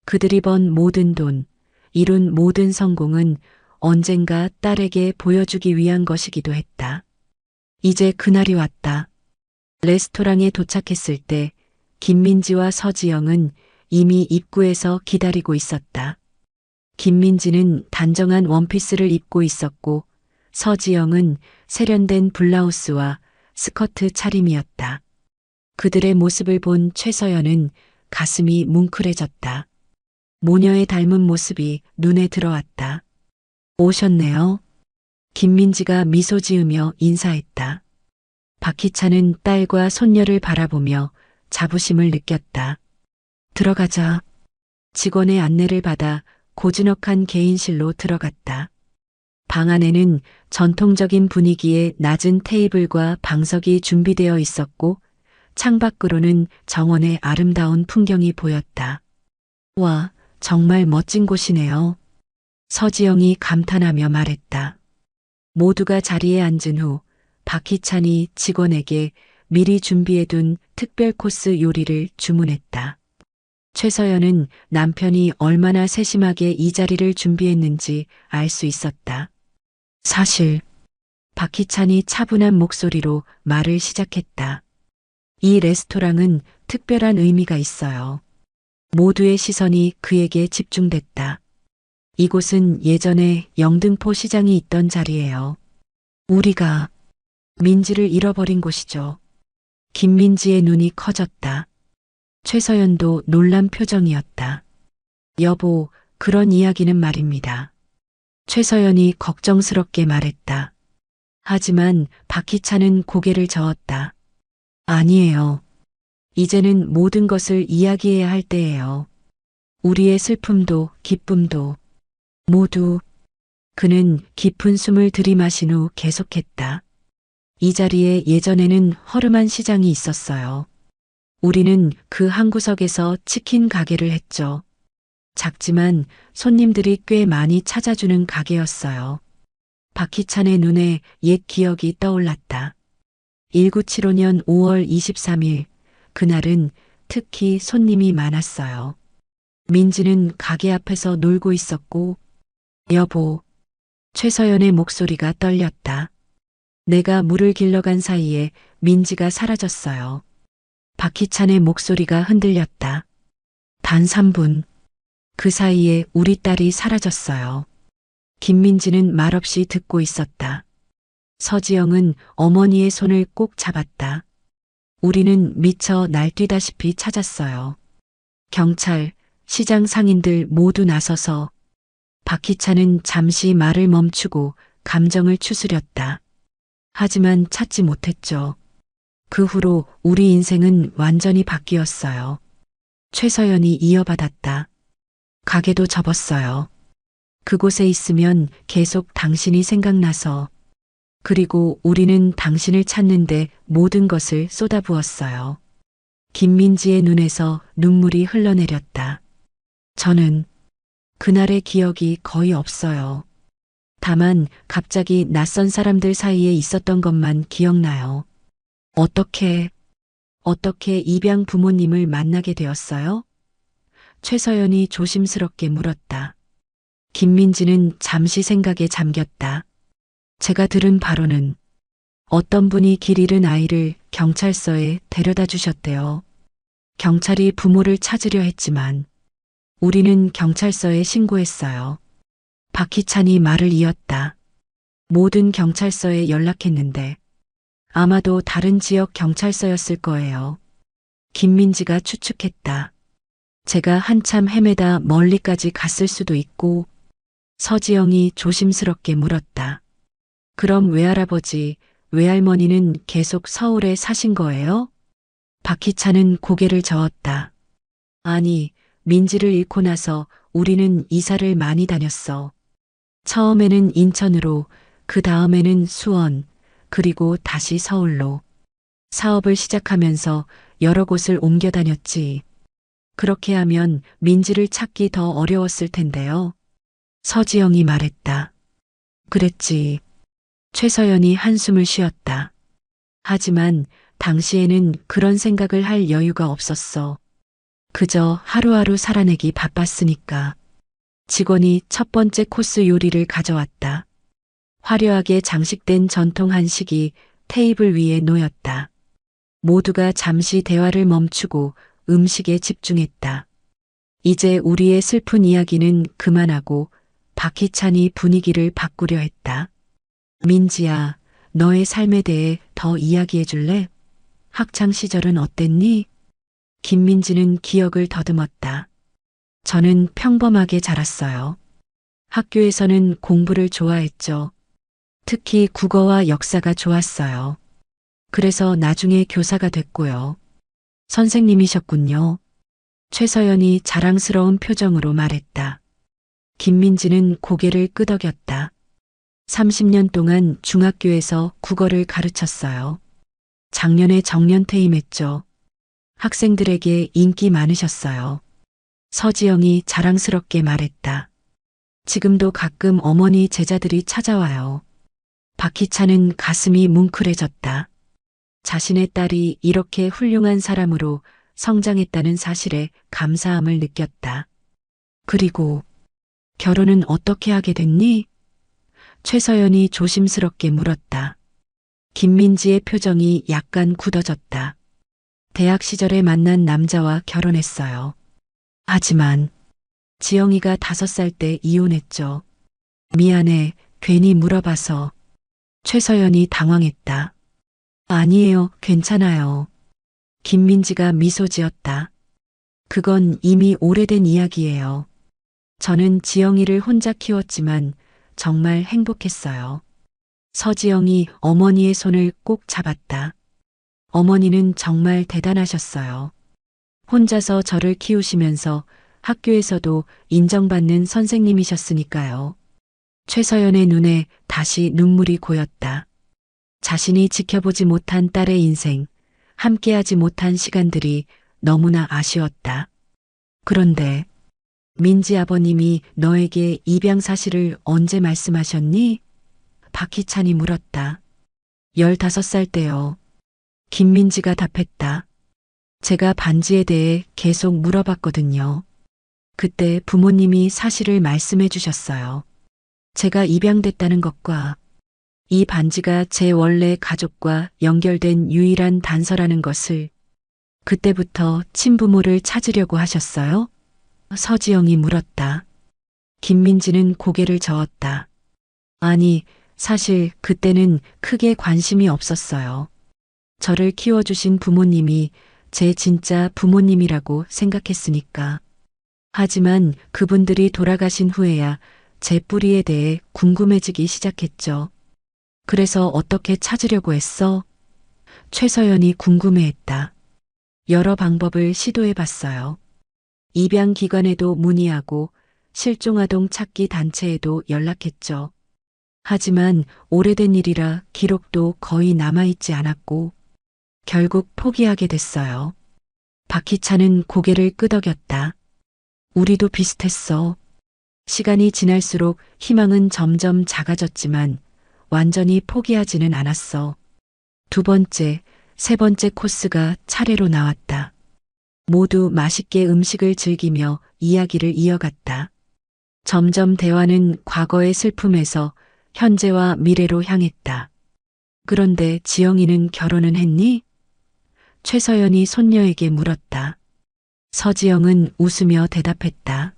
그들이 번 모든 돈, 이룬 모든 성공은 언젠가 딸에게 보여주기 위한 것이기도 했다. 이제 그날이 왔다. 레스토랑에 도착했을 때 김민지와 서지영은 이미 입구에서 기다리고 있었다. 김민지는 단정한 원피스를 입고 있었고 서지영은 세련된 블라우스와 스커트 차림이었다. 그들의 모습을 본 최서연은 가슴이 뭉클해졌다. 모녀의 닮은 모습이 눈에 들어왔다. 오셨네요. 김민지가 미소 지으며 인사했다. 박희찬은 딸과 손녀를 바라보며 자부심을 느꼈다. 들어가자. 직원의 안내를 받아 고즈넉한 개인실로 들어갔다. 방 안에는 전통적인 분위기의 낮은 테이블과 방석이 준비되어 있었고 창밖으로는 정원의 아름다운 풍경이 보였다. 와, 정말 멋진 곳이네요. 서지영이 감탄하며 말했다. 모두가 자리에 앉은 후 박희찬이 직원에게 미리 준비해둔 특별 코스 요리를 주문했다. 최서연은 남편이 얼마나 세심하게 이 자리를 준비했는지 알 수 있었다. 사실 박희찬이 차분한 목소리로 말을 시작했다. 이 레스토랑은 특별한 의미가 있어요. 모두의 시선이 그에게 집중됐다. 이곳은 예전에 영등포 시장이 있던 자리예요. 우리가 민지를 잃어버린 곳이죠. 김민지의 눈이 커졌다. 최서연도 놀란 표정이었다. 여보, 그런 이야기는 말입니다. 최서연이 걱정스럽게 말했다. 하지만 박희찬은 고개를 저었다. 아니에요. 이제는 모든 것을 이야기해야 할 때예요. 우리의 슬픔도 기쁨도 모두. 그는 깊은 숨을 들이마신 후 계속했다. 이 자리에 예전에는 허름한 시장이 있었어요. 우리는 그 한 구석에서 치킨 가게를 했죠. 작지만 손님들이 꽤 많이 찾아주는 가게였어요. 박희찬의 눈에 옛 기억이 떠올랐다. 1975년 5월 23일, 그날은 특히 손님이 많았어요. 민지는 가게 앞에서 놀고 있었고, 여보, 최서연의 목소리가 떨렸다. 내가 물을 길러간 사이에 민지가 사라졌어요. 박희찬의 목소리가 흔들렸다. 단 3분. 그 사이에 우리 딸이 사라졌어요. 김민지는 말없이 듣고 있었다. 서지영은 어머니의 손을 꼭 잡았다. 우리는 미쳐 날뛰다시피 찾았어요. 경찰, 시장 상인들 모두 나서서. 박희찬은 잠시 말을 멈추고 감정을 추스렸다. 하지만 찾지 못했죠. 그 후로 우리 인생은 완전히 바뀌었어요. 최서연이 이어받았다. 가게도 접었어요. 그곳에 있으면 계속 당신이 생각나서. 그리고 우리는 당신을 찾는데 모든 것을 쏟아부었어요. 김민지의 눈에서 눈물이 흘러내렸다. 저는 그날의 기억이 거의 없어요. 다만 갑자기 낯선 사람들 사이에 있었던 것만 기억나요. 어떻게 입양 부모님을 만나게 되었어요? 최서연이 조심스럽게 물었다. 김민지는 잠시 생각에 잠겼다. 제가 들은 바로는 어떤 분이 길 잃은 아이를 경찰서에 데려다 주셨대요. 경찰이 부모를 찾으려 했지만 우리는 경찰서에 신고했어요. 박희찬이 말을 이었다. 모든 경찰서에 연락했는데 아마도 다른 지역 경찰서였을 거예요. 김민지가 추측했다. 제가 한참 헤매다 멀리까지 갔을 수도 있고. 서지영이 조심스럽게 물었다. 그럼 외할아버지, 외할머니는 계속 서울에 사신 거예요? 박희찬은 고개를 저었다. 아니, 민지를 잃고 나서 우리는 이사를 많이 다녔어. 처음에는 인천으로, 그 다음에는 수원, 그리고 다시 서울로. 사업을 시작하면서 여러 곳을 옮겨 다녔지. 그렇게 하면 민지를 찾기 더 어려웠을 텐데요. 서지영이 말했다. 그랬지. 최서연이 한숨을 쉬었다. 하지만 당시에는 그런 생각을 할 여유가 없었어. 그저 하루하루 살아내기 바빴으니까. 직원이 첫 번째 코스 요리를 가져왔다. 화려하게 장식된 전통 한식이 테이블 위에 놓였다. 모두가 잠시 대화를 멈추고 음식에 집중했다. 이제 우리의 슬픈 이야기는 그만하고 박희찬이 분위기를 바꾸려 했다. 민지야, 너의 삶에 대해 더 이야기해 줄래? 학창 시절은 어땠니? 김민지는 기억을 더듬었다. 저는 평범하게 자랐어요. 학교에서는 공부를 좋아했죠. 특히 국어와 역사가 좋았어요. 그래서 나중에 교사가 됐고요. 선생님이셨군요. 최서연이 자랑스러운 표정으로 말했다. 김민지는 고개를 끄덕였다. 30년 동안 중학교에서 국어를 가르쳤어요. 작년에 정년퇴임했죠. 학생들에게 인기 많으셨어요. 서지영이 자랑스럽게 말했다. 지금도 가끔 어머니 제자들이 찾아와요. 박희찬은 가슴이 뭉클해졌다. 자신의 딸이 이렇게 훌륭한 사람으로 성장했다는 사실에 감사함을 느꼈다. 그리고 결혼은 어떻게 하게 됐니? 최서연이 조심스럽게 물었다. 김민지의 표정이 약간 굳어졌다. 대학 시절에 만난 남자와 결혼했어요. 하지만 지영이가 5살 때 이혼했죠. 미안해, 괜히 물어봐서. 최서연이 당황했다. 아니에요, 괜찮아요. 김민지가 미소 지었다. 그건 이미 오래된 이야기예요. 저는 지영이를 혼자 키웠지만 정말 행복했어요. 서지영이 어머니의 손을 꼭 잡았다. 어머니는 정말 대단하셨어요. 혼자서 저를 키우시면서 학교에서도 인정받는 선생님이셨으니까요. 최서연의 눈에 다시 눈물이 고였다. 자신이 지켜보지 못한 딸의 인생, 함께하지 못한 시간들이 너무나 아쉬웠다. 그런데 민지 아버님이 너에게 입양 사실을 언제 말씀하셨니? 박희찬이 물었다. 15살 때요. 김민지가 답했다. 제가 반지에 대해 계속 물어봤거든요. 그때 부모님이 사실을 말씀해 주셨어요. 제가 입양됐다는 것과 이 반지가 제 원래 가족과 연결된 유일한 단서라는 것을. 그때부터 친부모를 찾으려고 하셨어요? 서지영이 물었다. 김민지는 고개를 저었다. 아니, 사실 그때는 크게 관심이 없었어요. 저를 키워주신 부모님이 제 진짜 부모님이라고 생각했으니까. 하지만 그분들이 돌아가신 후에야 제 뿌리에 대해 궁금해지기 시작했죠. 그래서 어떻게 찾으려고 했어? 최서연이 궁금해했다. 여러 방법을 시도해봤어요. 입양기관에도 문의하고 실종아동 찾기 단체에도 연락했죠. 하지만 오래된 일이라 기록도 거의 남아있지 않았고 결국 포기하게 됐어요. 박희찬은 고개를 끄덕였다. 우리도 비슷했어. 시간이 지날수록 희망은 점점 작아졌지만 완전히 포기하지는 않았어. 두 번째, 세 번째 코스가 차례로 나왔다. 모두 맛있게 음식을 즐기며 이야기를 이어갔다. 점점 대화는 과거의 슬픔에서 현재와 미래로 향했다. 그런데 지영이는 결혼은 했니? 최서연이 손녀에게 물었다. 서지영은 웃으며 대답했다.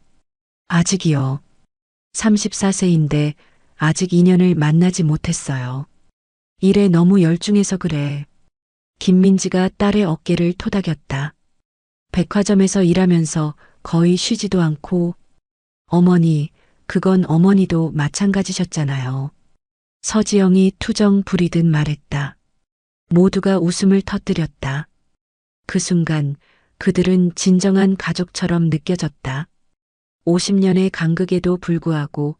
아직이요. 34세인데 아직 인연을 만나지 못했어요. 일에 너무 열중해서 그래. 김민지가 딸의 어깨를 토닥였다. 백화점에서 일하면서 거의 쉬지도 않고 어머니, 그건 어머니도 마찬가지셨잖아요. 서지영이 투정 부리듯 말했다. 모두가 웃음을 터뜨렸다. 그 순간 그들은 진정한 가족처럼 느껴졌다. 50년의 간극에도 불구하고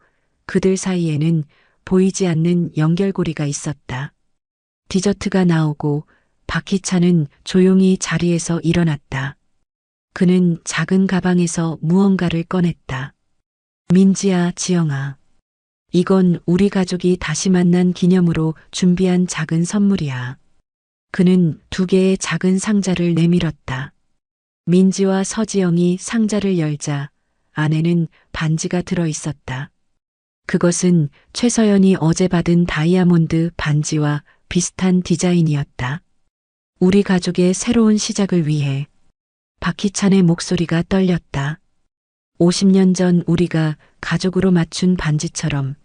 그들 사이에는 보이지 않는 연결고리가 있었다. 디저트가 나오고 박희찬은 조용히 자리에서 일어났다. 그는 작은 가방에서 무언가를 꺼냈다. 민지야, 지영아. 이건 우리 가족이 다시 만난 기념으로 준비한 작은 선물이야. 그는 두 개의 작은 상자를 내밀었다. 민지와 서지영이 상자를 열자 안에는 반지가 들어 있었다. 그것은 최서연이 어제 받은 다이아몬드 반지와 비슷한 디자인이었다. 우리 가족의 새로운 시작을 위해. 박희찬의 목소리가 떨렸다. 50년 전 우리가 가족으로 맞춘 반지처럼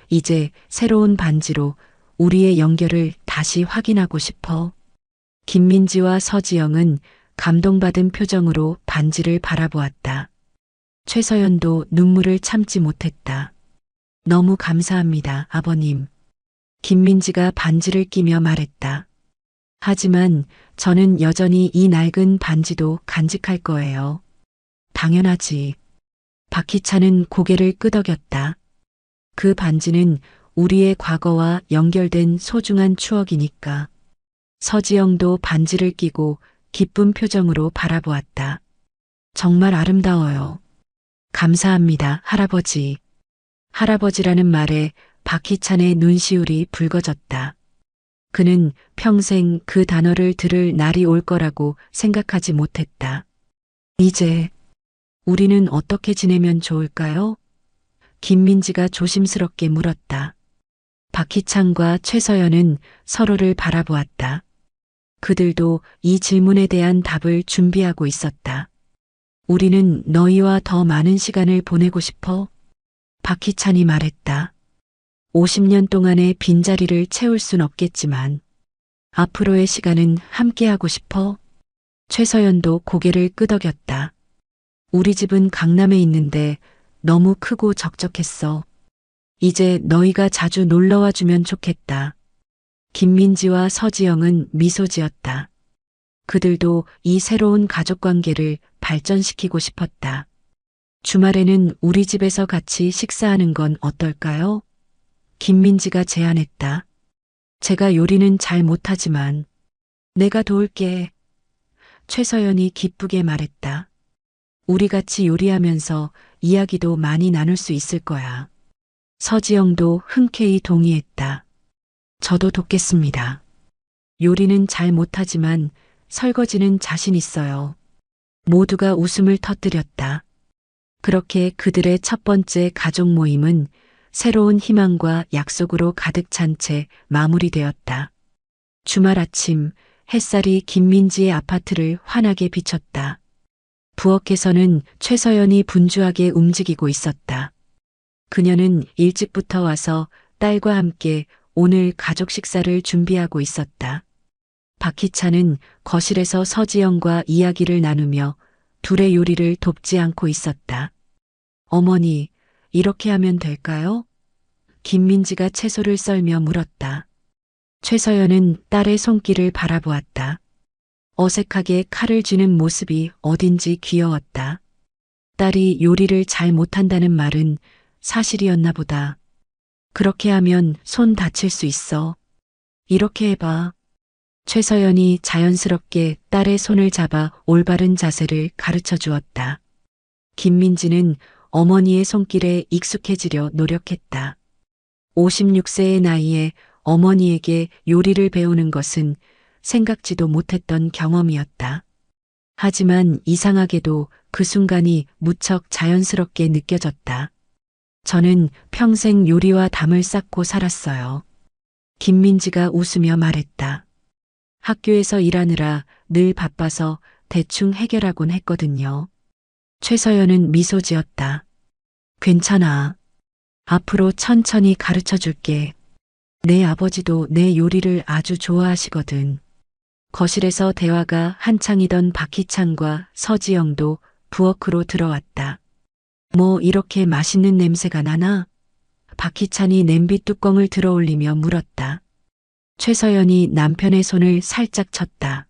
이제 새로운 반지로 우리의 연결을 다시 확인하고 싶어. 김민지와 서지영은 감동받은 표정으로 반지를 바라보았다. 최서연도 눈물을 참지 못했다. 너무 감사합니다, 아버님. 김민지가 반지를 끼며 말했다. 하지만 저는 여전히 이 낡은 반지도 간직할 거예요. 당연하지. 박희찬은 고개를 끄덕였다. 그 반지는 우리의 과거와 연결된 소중한 추억이니까. 서지영도 반지를 끼고 기쁜 표정으로 바라보았다. 정말 아름다워요. 감사합니다, 할아버지. 할아버지라는 말에 박희찬의 눈시울이 붉어졌다. 그는 평생 그 단어를 들을 날이 올 거라고 생각하지 못했다. 이제 우리는 어떻게 지내면 좋을까요? 김민지가 조심스럽게 물었다. 박희찬과 최서연은 서로를 바라보았다. 그들도 이 질문에 대한 답을 준비하고 있었다. 우리는 너희와 더 많은 시간을 보내고 싶어. 박희찬이 말했다. 50년 동안의 빈자리를 채울 순 없겠지만 앞으로의 시간은 함께하고 싶어. 최서연도 고개를 끄덕였다. 우리 집은 강남에 있는데 너무 크고 적적했어. 이제 너희가 자주 놀러와 주면 좋겠다. 김민지와 서지영은 미소 지었다. 그들도 이 새로운 가족 관계를 발전시키고 싶었다. 주말에는 우리 집에서 같이 식사하는 건 어떨까요? 김민지가 제안했다. 제가 요리는 잘 못하지만 내가 도울게. 최서연이 기쁘게 말했다. 우리 같이 요리하면서 이야기도 많이 나눌 수 있을 거야. 서지영도 흔쾌히 동의했다. 저도 돕겠습니다. 요리는 잘 못하지만 설거지는 자신 있어요. 모두가 웃음을 터뜨렸다. 그렇게 그들의 첫 번째 가족 모임은 새로운 희망과 약속으로 가득 찬 채 마무리되었다. 주말 아침 햇살이 김민지의 아파트를 환하게 비쳤다. 부엌에서는 최서연이 분주하게 움직이고 있었다. 그녀는 일찍부터 와서 딸과 함께 오늘 가족 식사를 준비하고 있었다. 박희찬은 거실에서 서지영과 이야기를 나누며 둘의 요리를 돕지 않고 있었다. 어머니, 이렇게 하면 될까요? 김민지가 채소를 썰며 물었다. 최서연은 딸의 손길을 바라보았다. 어색하게 칼을 쥐는 모습이 어딘지 귀여웠다. 딸이 요리를 잘 못한다는 말은 사실이었나 보다. 그렇게 하면 손 다칠 수 있어. 이렇게 해봐. 최서연이 자연스럽게 딸의 손을 잡아 올바른 자세를 가르쳐 주었다. 김민지는 어머니의 손길에 익숙해지려 노력했다. 56세의 나이에 어머니에게 요리를 배우는 것은 생각지도 못했던 경험이었다. 하지만 이상하게도 그 순간이 무척 자연스럽게 느껴졌다. 저는 평생 요리와 담을 쌓고 살았어요. 김민지가 웃으며 말했다. 학교에서 일하느라 늘 바빠서 대충 해결하곤 했거든요. 최서연은 미소 지었다. 괜찮아. 앞으로 천천히 가르쳐 줄게. 내 아버지도 내 요리를 아주 좋아하시거든. 거실에서 대화가 한창이던 박희찬과 서지영도 부엌으로 들어왔다. 뭐 이렇게 맛있는 냄새가 나나? 박희찬이 냄비 뚜껑을 들어올리며 물었다. 최서연이 남편의 손을 살짝 쳤다.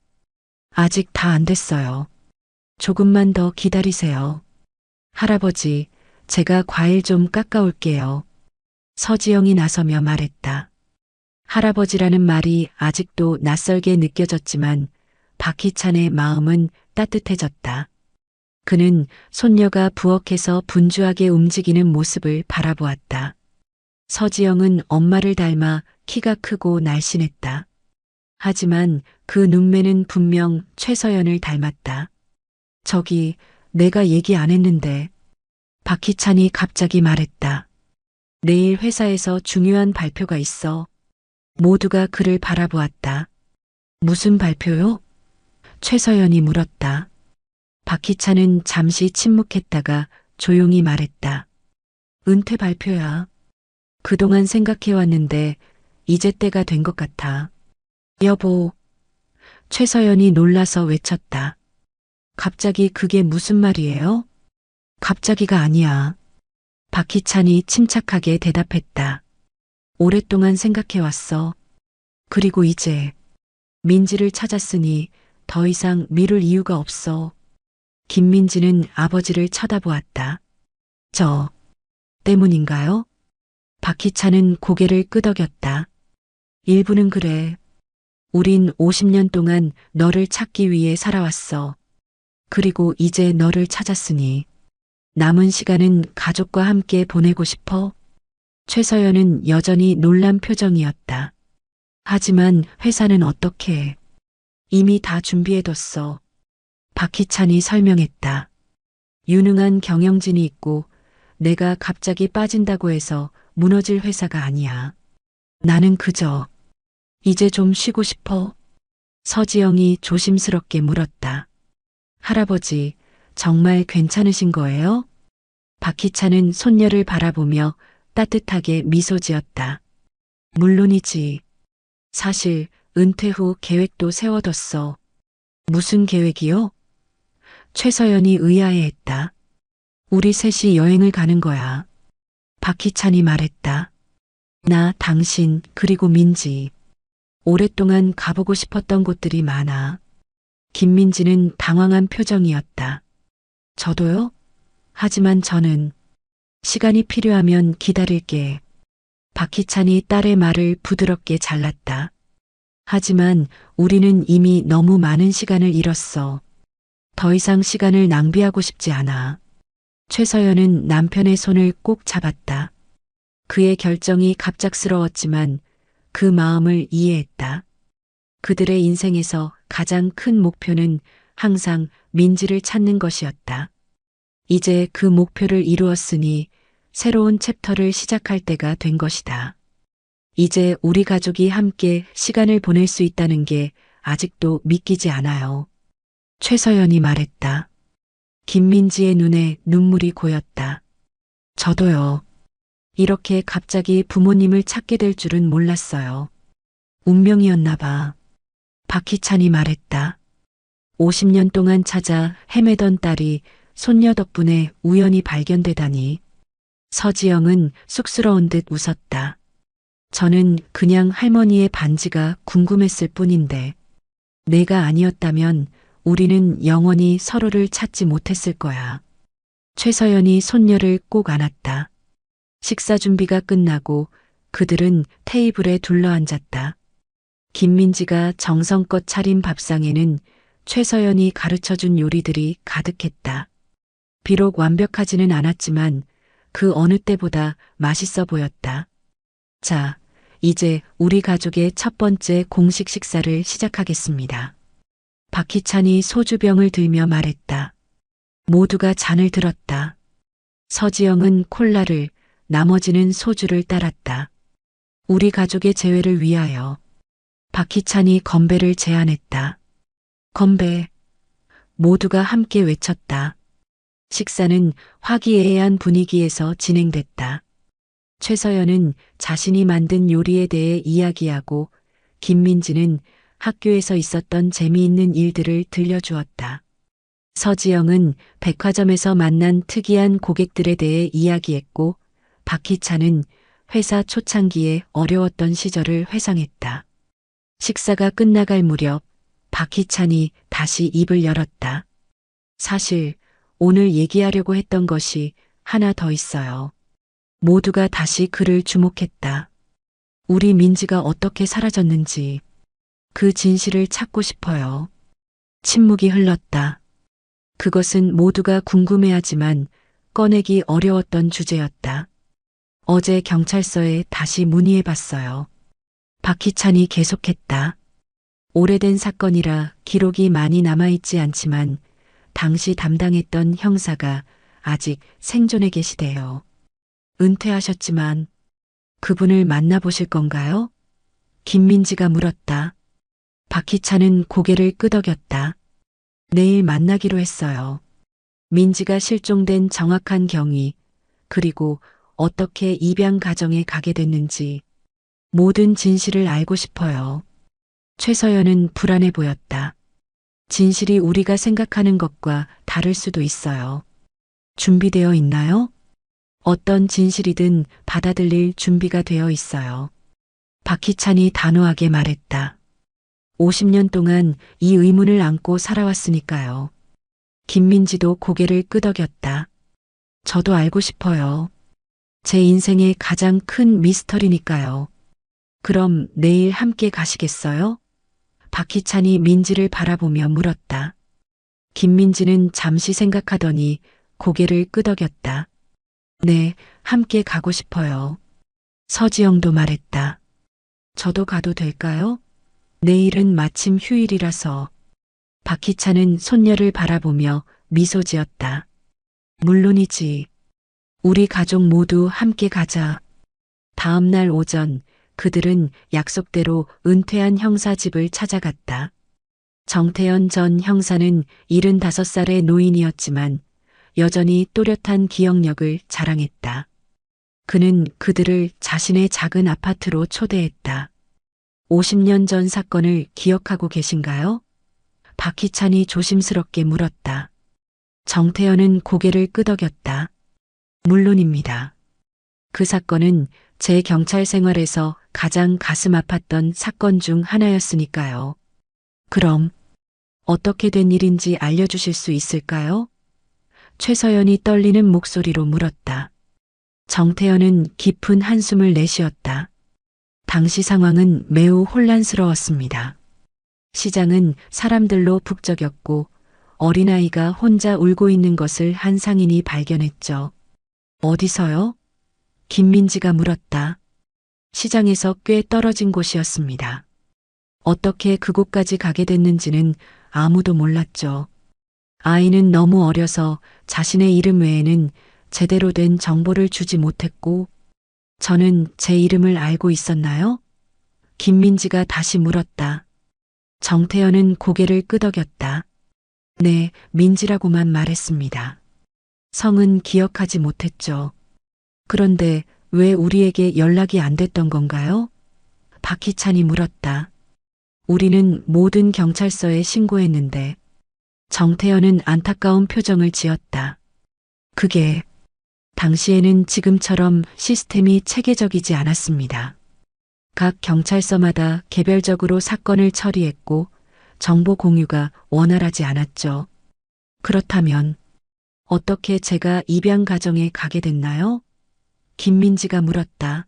아직 다 안 됐어요. 조금만 더 기다리세요. 할아버지, 제가 과일 좀 깎아올게요. 서지영이 나서며 말했다. 할아버지라는 말이 아직도 낯설게 느껴졌지만 박희찬의 마음은 따뜻해졌다. 그는 손녀가 부엌에서 분주하게 움직이는 모습을 바라보았다. 서지영은 엄마를 닮아 키가 크고 날씬했다. 하지만 그 눈매는 분명 최서연을 닮았다. 저기, 내가 얘기 안 했는데. 박희찬이 갑자기 말했다. 내일 회사에서 중요한 발표가 있어. 모두가 그를 바라보았다. 무슨 발표요? 최서연이 물었다. 박희찬은 잠시 침묵했다가 조용히 말했다. 은퇴 발표야. 그동안 생각해왔는데 이제 때가 된 것 같아. 여보. 최서연이 놀라서 외쳤다. 갑자기 그게 무슨 말이에요? 갑자기가 아니야. 박희찬이 침착하게 대답했다. 오랫동안 생각해왔어. 그리고 이제 민지를 찾았으니 더 이상 미룰 이유가 없어. 김민지는 아버지를 쳐다보았다. 저 때문인가요? 박희찬은 고개를 끄덕였다. 일부는 그래. 우린 50년 동안 너를 찾기 위해 살아왔어. 그리고 이제 너를 찾았으니 남은 시간은 가족과 함께 보내고 싶어. 최서연은 여전히 놀란 표정이었다. 하지만 회사는 어떻게 해? 이미 다 준비해뒀어. 박희찬이 설명했다. 유능한 경영진이 있고 내가 갑자기 빠진다고 해서 무너질 회사가 아니야. 나는 그저 이제 좀 쉬고 싶어. 서지영이 조심스럽게 물었다. 할아버지, 정말 괜찮으신 거예요? 박희찬은 손녀를 바라보며 따뜻하게 미소 지었다. 물론이지. 사실 은퇴 후 계획도 세워뒀어. 무슨 계획이요? 최서연이 의아해했다. 우리 셋이 여행을 가는 거야. 박희찬이 말했다. 나, 당신, 그리고 민지. 오랫동안 가보고 싶었던 곳들이 많아. 김민지는 당황한 표정이었다. 저도요? 하지만 저는 시간이 필요하면 기다릴게. 박희찬이 딸의 말을 부드럽게 잘랐다. 하지만 우리는 이미 너무 많은 시간을 잃었어. 더 이상 시간을 낭비하고 싶지 않아. 최서연은 남편의 손을 꼭 잡았다. 그의 결정이 갑작스러웠지만 그 마음을 이해했다. 그들의 인생에서 가장 큰 목표는 항상 민지를 찾는 것이었다. 이제 그 목표를 이루었으니 새로운 챕터를 시작할 때가 된 것이다. 이제 우리 가족이 함께 시간을 보낼 수 있다는 게 아직도 믿기지 않아요. 최서연이 말했다. 김민지의 눈에 눈물이 고였다. 저도요. 이렇게 갑자기 부모님을 찾게 될 줄은 몰랐어요. 운명이었나 봐. 박희찬이 말했다. 50년 동안 찾아 헤매던 딸이 손녀 덕분에 우연히 발견되다니. 서지영은 쑥스러운 듯 웃었다. 저는 그냥 할머니의 반지가 궁금했을 뿐인데 내가 아니었다면 우리는 영원히 서로를 찾지 못했을 거야. 최서연이 손녀를 꼭 안았다. 식사 준비가 끝나고 그들은 테이블에 둘러앉았다. 김민지가 정성껏 차린 밥상에는 최서연이 가르쳐준 요리들이 가득했다. 비록 완벽하지는 않았지만 그 어느 때보다 맛있어 보였다. 자, 이제 우리 가족의 첫 번째 공식 식사를 시작하겠습니다. 박희찬이 소주병을 들며 말했다. 모두가 잔을 들었다. 서지영은 콜라를, 나머지는 소주를 따랐다. 우리 가족의 재회를 위하여 박희찬이 건배를 제안했다. 건배. 모두가 함께 외쳤다. 식사는 화기애애한 분위기에서 진행됐다. 최서연은 자신이 만든 요리에 대해 이야기하고 김민지는 학교에서 있었던 재미있는 일들을 들려주었다. 서지영은 백화점에서 만난 특이한 고객들에 대해 이야기했고 박희찬은 회사 초창기에 어려웠던 시절을 회상했다. 식사가 끝나갈 무렵 박희찬이 다시 입을 열었다. 사실 오늘 얘기하려고 했던 것이 하나 더 있어요. 모두가 다시 그를 주목했다. 우리 민지가 어떻게 사라졌는지 그 진실을 찾고 싶어요. 침묵이 흘렀다. 그것은 모두가 궁금해하지만 꺼내기 어려웠던 주제였다. 어제 경찰서에 다시 문의해봤어요. 박희찬이 계속했다. 오래된 사건이라 기록이 많이 남아있지 않지만 당시 담당했던 형사가 아직 생존해 계시대요. 은퇴하셨지만 그분을 만나보실 건가요? 김민지가 물었다. 박희찬은 고개를 끄덕였다. 내일 만나기로 했어요. 민지가 실종된 정확한 경위, 그리고 어떻게 입양 가정에 가게 됐는지 모든 진실을 알고 싶어요. 최서연은 불안해 보였다. 진실이 우리가 생각하는 것과 다를 수도 있어요. 준비되어 있나요? 어떤 진실이든 받아들일 준비가 되어 있어요. 박희찬이 단호하게 말했다. 50년 동안 이 의문을 안고 살아왔으니까요. 김민지도 고개를 끄덕였다. 저도 알고 싶어요. 제 인생의 가장 큰 미스터리니까요. 그럼 내일 함께 가시겠어요? 박희찬이 민지를 바라보며 물었다. 김민지는 잠시 생각하더니 고개를 끄덕였다. 네, 함께 가고 싶어요. 서지영도 말했다. 저도 가도 될까요? 내일은 마침 휴일이라서. 박희찬은 손녀를 바라보며 미소 지었다. 물론이지. 우리 가족 모두 함께 가자. 다음 날 오전 그들은 약속대로 은퇴한 형사 집을 찾아갔다. 정태현 전 형사는 75살의 노인이었지만 여전히 또렷한 기억력을 자랑했다. 그는 그들을 자신의 작은 아파트로 초대했다. 50년 전 사건을 기억하고 계신가요? 박희찬이 조심스럽게 물었다. 정태현은 고개를 끄덕였다. 물론입니다. 그 사건은 제 경찰 생활에서 가장 가슴 아팠던 사건 중 하나였으니까요. 그럼 어떻게 된 일인지 알려주실 수 있을까요? 최서연이 떨리는 목소리로 물었다. 정태현은 깊은 한숨을 내쉬었다. 당시 상황은 매우 혼란스러웠습니다. 시장은 사람들로 북적였고 어린아이가 혼자 울고 있는 것을 한 상인이 발견했죠. 어디서요? 김민지가 물었다. 시장에서 꽤 떨어진 곳이었습니다. 어떻게 그곳까지 가게 됐는지는 아무도 몰랐죠. 아이는 너무 어려서 자신의 이름 외에는 제대로 된 정보를 주지 못했고, 저는 제 이름을 알고 있었나요? 김민지가 다시 물었다. 정태현은 고개를 끄덕였다. 네, 민지라고만 말했습니다. 성은 기억하지 못했죠. 그런데 왜 우리에게 연락이 안 됐던 건가요? 박희찬이 물었다. 우리는 모든 경찰서에 신고했는데 정태현은 안타까운 표정을 지었다. 그게 당시에는 지금처럼 시스템이 체계적이지 않았습니다. 각 경찰서마다 개별적으로 사건을 처리했고 정보 공유가 원활하지 않았죠. 그렇다면 어떻게 제가 입양 가정에 가게 됐나요? 김민지가 물었다.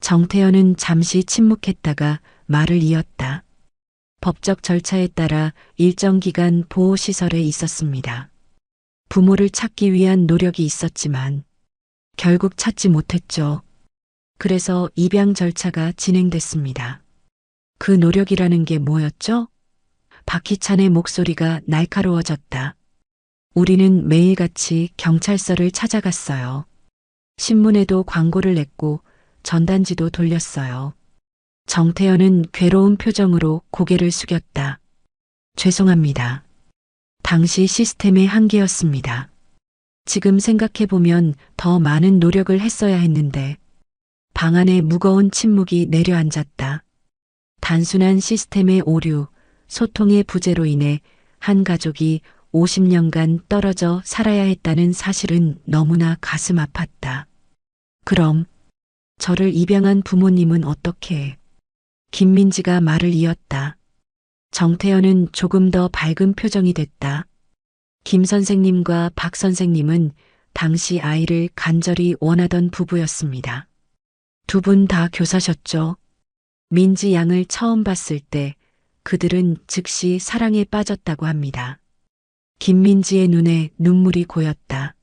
정태현은 잠시 침묵했다가 말을 이었다. 법적 절차에 따라 일정 기간 보호시설에 있었습니다. 부모를 찾기 위한 노력이 있었지만 결국 찾지 못했죠. 그래서 입양 절차가 진행됐습니다. 그 노력이라는 게 뭐였죠? 박희찬의 목소리가 날카로워졌다. 우리는 매일같이 경찰서를 찾아갔어요. 신문에도 광고를 냈고 전단지도 돌렸어요. 정태현은 괴로운 표정으로 고개를 숙였다. 죄송합니다. 당시 시스템의 한계였습니다. 지금 생각해보면 더 많은 노력을 했어야 했는데 방 안에 무거운 침묵이 내려앉았다. 단순한 시스템의 오류, 소통의 부재로 인해 한 가족이 50년간 떨어져 살아야 했다는 사실은 너무나 가슴 아팠다. 그럼 저를 입양한 부모님은 어떻게? 김민지가 말을 이었다. 정태현은 조금 더 밝은 표정이 됐다. 김 선생님과 박 선생님은 당시 아이를 간절히 원하던 부부였습니다. 두 분 다 교사셨죠? 민지 양을 처음 봤을 때 그들은 즉시 사랑에 빠졌다고 합니다. 김민지의 눈에 눈물이 고였다.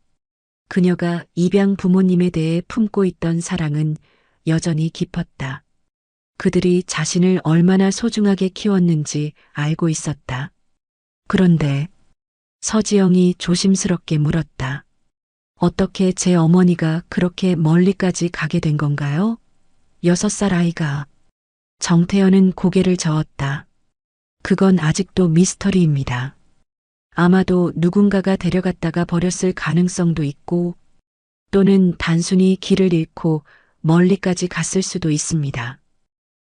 그녀가 입양 부모님에 대해 품고 있던 사랑은 여전히 깊었다. 그들이 자신을 얼마나 소중하게 키웠는지 알고 있었다. 그런데 서지영이 조심스럽게 물었다. 어떻게 제 어머니가 그렇게 멀리까지 가게 된 건가요? 6살 아이가. 정태현은 고개를 저었다. 그건 아직도 미스터리입니다. 아마도 누군가가 데려갔다가 버렸을 가능성도 있고 또는 단순히 길을 잃고 멀리까지 갔을 수도 있습니다.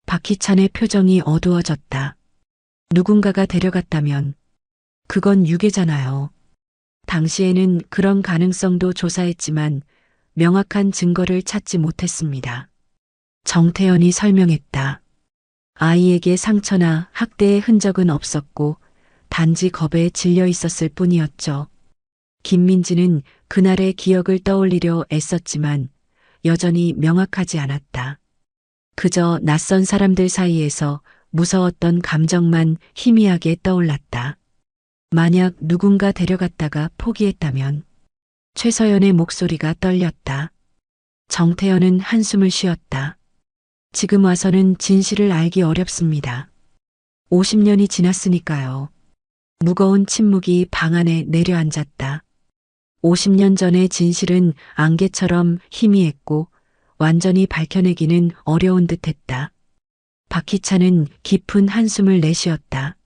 박희찬의 표정이 어두워졌다. 누군가가 데려갔다면 그건 유괴잖아요. 당시에는 그런 가능성도 조사했지만 명확한 증거를 찾지 못했습니다. 정태현이 설명했다. 아이에게 상처나 학대의 흔적은 없었고 단지 겁에 질려 있었을 뿐이었죠. 김민지는 그날의 기억을 떠올리려 애썼지만 여전히 명확하지 않았다. 그저 낯선 사람들 사이에서 무서웠던 감정만 희미하게 떠올랐다. 만약 누군가 데려갔다가 포기했다면 최서연의 목소리가 떨렸다. 정태현은 한숨을 쉬었다. 지금 와서는 진실을 알기 어렵습니다. 50년이 지났으니까요. 무거운 침묵이 방 안에 내려앉았다. 50년 전의 진실은 안개처럼 희미했고 완전히 밝혀내기는 어려운 듯했다. 박희찬은 깊은 한숨을 내쉬었다.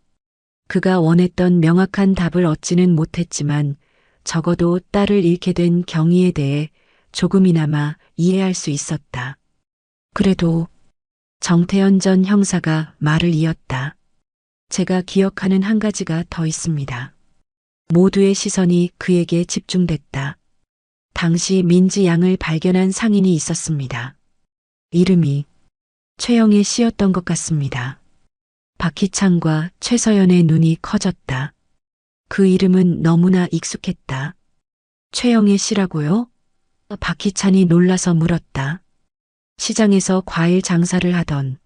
그가 원했던 명확한 답을 얻지는 못했지만 적어도 딸을 잃게 된 경위에 대해 조금이나마 이해할 수 있었다. 그래도 정태현 전 형사가 말을 이었다. 제가 기억하는 한 가지가 더 있습니다. 모두의 시선이 그에게 집중됐다. 당시 민지 양을 발견한 상인이 있었습니다. 이름이 최영애 씨였던 것 같습니다. 박희찬과 최서연의 눈이 커졌다. 그 이름은 너무나 익숙했다. 최영애 씨라고요? 박희찬이 놀라서 물었다. 시장에서 과일 장사를 하던.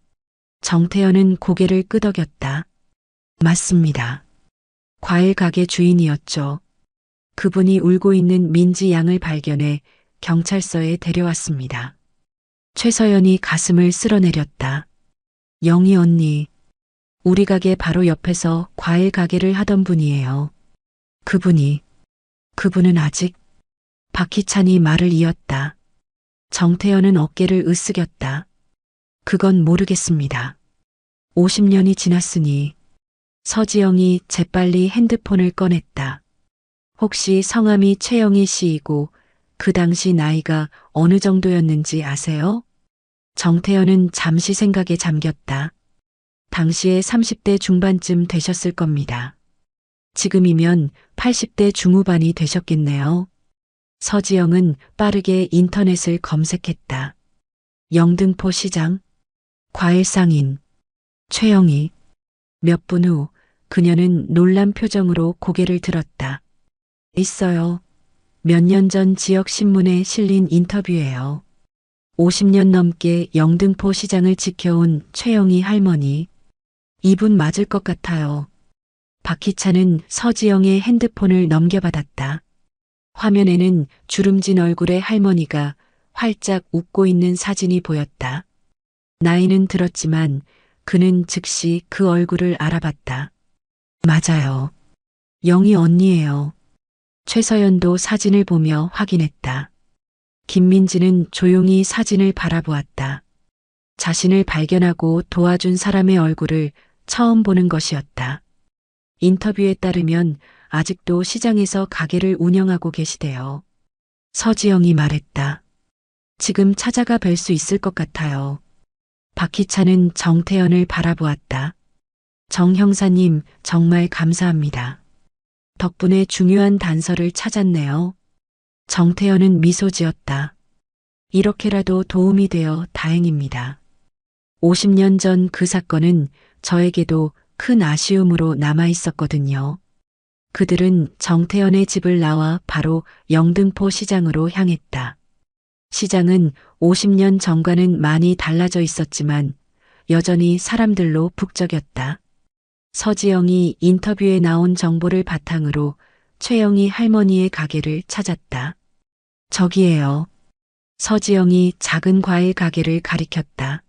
정태현은 고개를 끄덕였다. 맞습니다. 과일 가게 주인이었죠. 그분이 울고 있는 민지 양을 발견해 경찰서에 데려왔습니다. 최서연이 가슴을 쓸어내렸다. 영희 언니, 우리 가게 바로 옆에서 과일 가게를 하던 분이에요. 그분은 아직. 박희찬이 말을 이었다. 정태현은 어깨를 으쓱였다. 그건 모르겠습니다. 50년이 지났으니. 서지영이 재빨리 핸드폰을 꺼냈다. 혹시 성함이 최영희 씨이고 그 당시 나이가 어느 정도였는지 아세요? 정태현은 잠시 생각에 잠겼다. 당시에 30대 중반쯤 되셨을 겁니다. 지금이면 80대 중후반이 되셨겠네요. 서지영은 빠르게 인터넷을 검색했다. 영등포 시장, 과일 상인, 최영희. 몇 분 후 그녀는 놀란 표정으로 고개를 들었다. 있어요. 몇 년 전 지역 신문에 실린 인터뷰예요. 50년 넘게 영등포 시장을 지켜온 최영희 할머니. 이분 맞을 것 같아요. 박희찬은 서지영의 핸드폰을 넘겨받았다. 화면에는 주름진 얼굴의 할머니가 활짝 웃고 있는 사진이 보였다. 나이는 들었지만 그는 즉시 그 얼굴을 알아봤다. 맞아요. 영희 언니예요. 최서연도 사진을 보며 확인했다. 김민지는 조용히 사진을 바라보았다. 자신을 발견하고 도와준 사람의 얼굴을 처음 보는 것이었다. 인터뷰에 따르면 아직도 시장에서 가게를 운영하고 계시대요. 서지영이 말했다. 지금 찾아가 뵐 수 있을 것 같아요. 박희찬은 정태현을 바라보았다. 정 형사님, 정말 감사합니다. 덕분에 중요한 단서를 찾았네요. 정태현은 미소 지었다. 이렇게라도 도움이 되어 다행입니다. 50년 전 그 사건은 저에게도 큰 아쉬움으로 남아 있었거든요. 그들은 정태현의 집을 나와 바로 영등포 시장으로 향했다. 시장은 50년 전과는 많이 달라져 있었지만 여전히 사람들로 북적였다. 서지영이 인터뷰에 나온 정보를 바탕으로 최영희 할머니의 가게를 찾았다. 저기에요. 서지영이 작은 과일 가게를 가리켰다.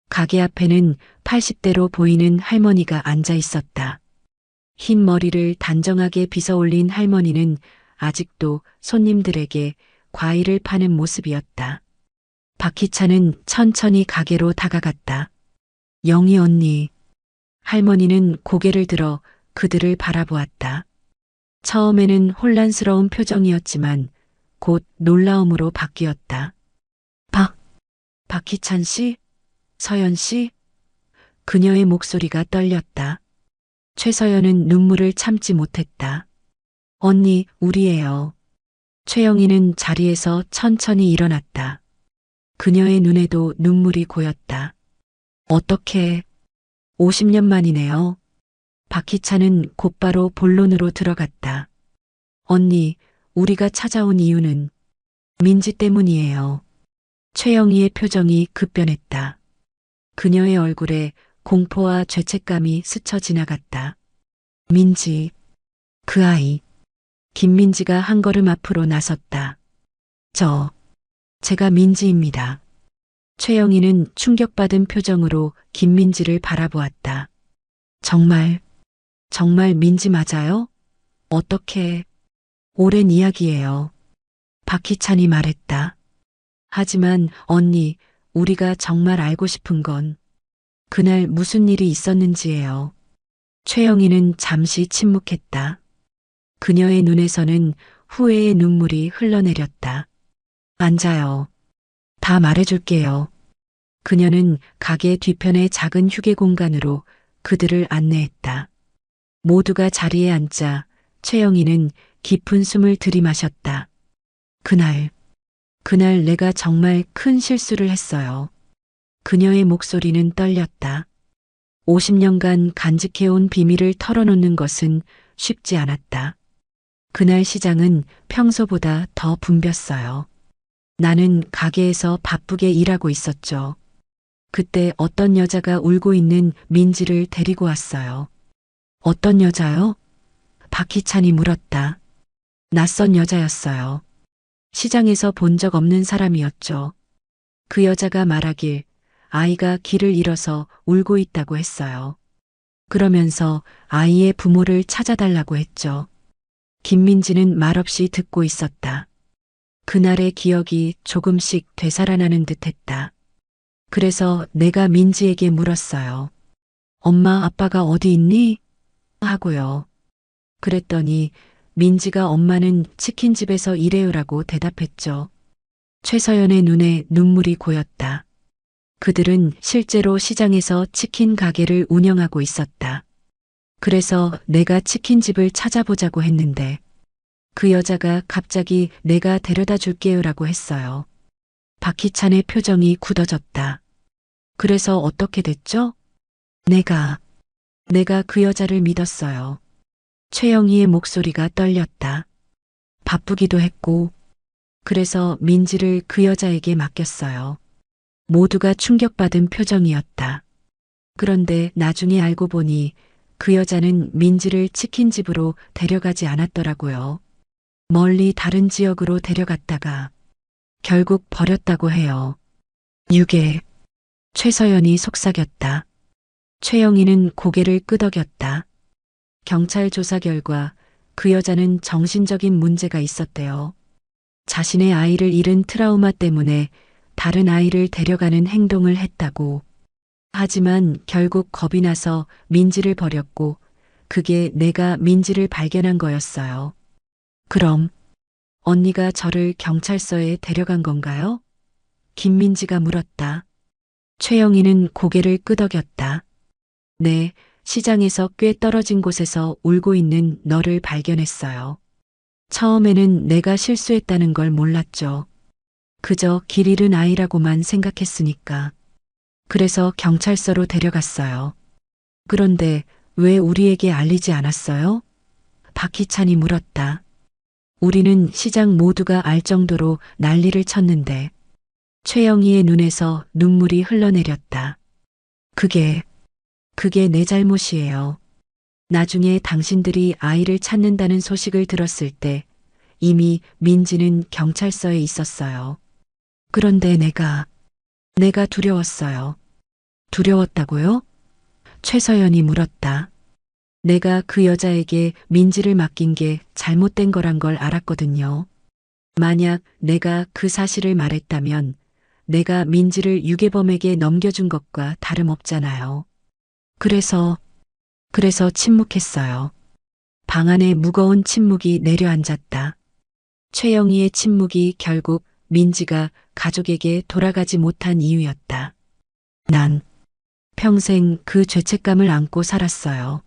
가게 앞에는 80대로 보이는 할머니가 앉아 있었다. 흰 머리를 단정하게 빗어 올린 할머니는 아직도 손님들에게 과일을 파는 모습이었다. 박희찬은 천천히 가게로 다가갔다. 영희 언니. 할머니는 고개를 들어 그들을 바라보았다. 처음에는 혼란스러운 표정이었지만 곧 놀라움으로 바뀌었다. 박희찬 씨? 서연 씨? 그녀의 목소리가 떨렸다. 최서연은 눈물을 참지 못했다. 언니, 우리예요. 최영희는 자리에서 천천히 일어났다. 그녀의 눈에도 눈물이 고였다. 어떻게 50년 만이네요. 박희찬은 곧바로 본론으로 들어갔다. 언니, 우리가 찾아온 이유는 민지 때문이에요. 최영희의 표정이 급변했다. 그녀의 얼굴에 공포와 죄책감이 스쳐 지나갔다. 민지, 그 아이. 김민지가 한 걸음 앞으로 나섰다. 제가 민지입니다. 최영희는 충격받은 표정으로 김민지를 바라보았다. 정말 민지 맞아요? 어떻게? 오랜 이야기예요. 박희찬이 말했다. 하지만 언니, 우리가 정말 알고 싶은 건 그날 무슨 일이 있었는지예요. 최영희는 잠시 침묵했다. 그녀의 눈에서는 후회의 눈물이 흘러내렸다. 앉아요. 다 말해줄게요. 그녀는 가게 뒤편의 작은 휴게 공간으로 그들을 안내했다. 모두가 자리에 앉자 최영희는 깊은 숨을 들이마셨다. 그날 내가 정말 큰 실수를 했어요. 그녀의 목소리는 떨렸다. 50년간 간직해온 비밀을 털어놓는 것은 쉽지 않았다. 그날 시장은 평소보다 더 붐볐어요. 나는 가게에서 바쁘게 일하고 있었죠. 그때 어떤 여자가 울고 있는 민지를 데리고 왔어요. 어떤 여자요? 박희찬이 물었다. 낯선 여자였어요. 시장에서 본 적 없는 사람이었죠. 그 여자가 말하길 아이가 길을 잃어서 울고 있다고 했어요. 그러면서 아이의 부모를 찾아달라고 했죠. 김민지는 말없이 듣고 있었다. 그날의 기억이 조금씩 되살아나는 듯했다. 그래서 내가 민지에게 물었어요. 엄마, 아빠가 어디 있니? 하고요. 그랬더니 민지가 엄마는 치킨집에서 일해요라고 대답했죠. 최서연의 눈에 눈물이 고였다. 그들은 실제로 시장에서 치킨 가게를 운영하고 있었다. 그래서 내가 치킨집을 찾아보자고 했는데 그 여자가 갑자기 내가 데려다 줄게요라고 했어요. 박희찬의 표정이 굳어졌다. 그래서 어떻게 됐죠? 내가 그 여자를 믿었어요. 최영희의 목소리가 떨렸다. 바쁘기도 했고, 그래서 민지를 그 여자에게 맡겼어요. 모두가 충격받은 표정이었다. 그런데 나중에 알고 보니 그 여자는 민지를 치킨집으로 데려가지 않았더라고요. 멀리 다른 지역으로 데려갔다가 결국 버렸다고 해요. 유괴. 최서연이 속삭였다. 최영희는 고개를 끄덕였다. 경찰 조사 결과 그 여자는 정신적인 문제가 있었대요. 자신의 아이를 잃은 트라우마 때문에 다른 아이를 데려가는 행동을 했다고. 하지만 결국 겁이 나서 민지를 버렸고 그게 내가 민지를 발견한 거였어요. 그럼 언니가 저를 경찰서에 데려간 건가요? 김민지가 물었다. 최영희는 고개를 끄덕였다. 네, 시장에서 꽤 떨어진 곳에서 울고 있는 너를 발견했어요. 처음에는 내가 실수했다는 걸 몰랐죠. 그저 길 잃은 아이라고만 생각했으니까. 그래서 경찰서로 데려갔어요. 그런데 왜 우리에게 알리지 않았어요? 박희찬이 물었다. 우리는 시장 모두가 알 정도로 난리를 쳤는데 최영희의 눈에서 눈물이 흘러내렸다. 그게 내 잘못이에요. 나중에 당신들이 아이를 찾는다는 소식을 들었을 때 이미 민지는 경찰서에 있었어요. 그런데 내가 두려웠어요. 두려웠다고요? 최서연이 물었다. 내가 그 여자에게 민지를 맡긴 게 잘못된 거란 걸 알았거든요. 만약 내가 그 사실을 말했다면 내가 민지를 유괴범에게 넘겨준 것과 다름없잖아요. 그래서 침묵했어요. 방 안에 무거운 침묵이 내려앉았다. 최영희의 침묵이 결국 민지가 가족에게 돌아가지 못한 이유였다. 난 평생 그 죄책감을 안고 살았어요.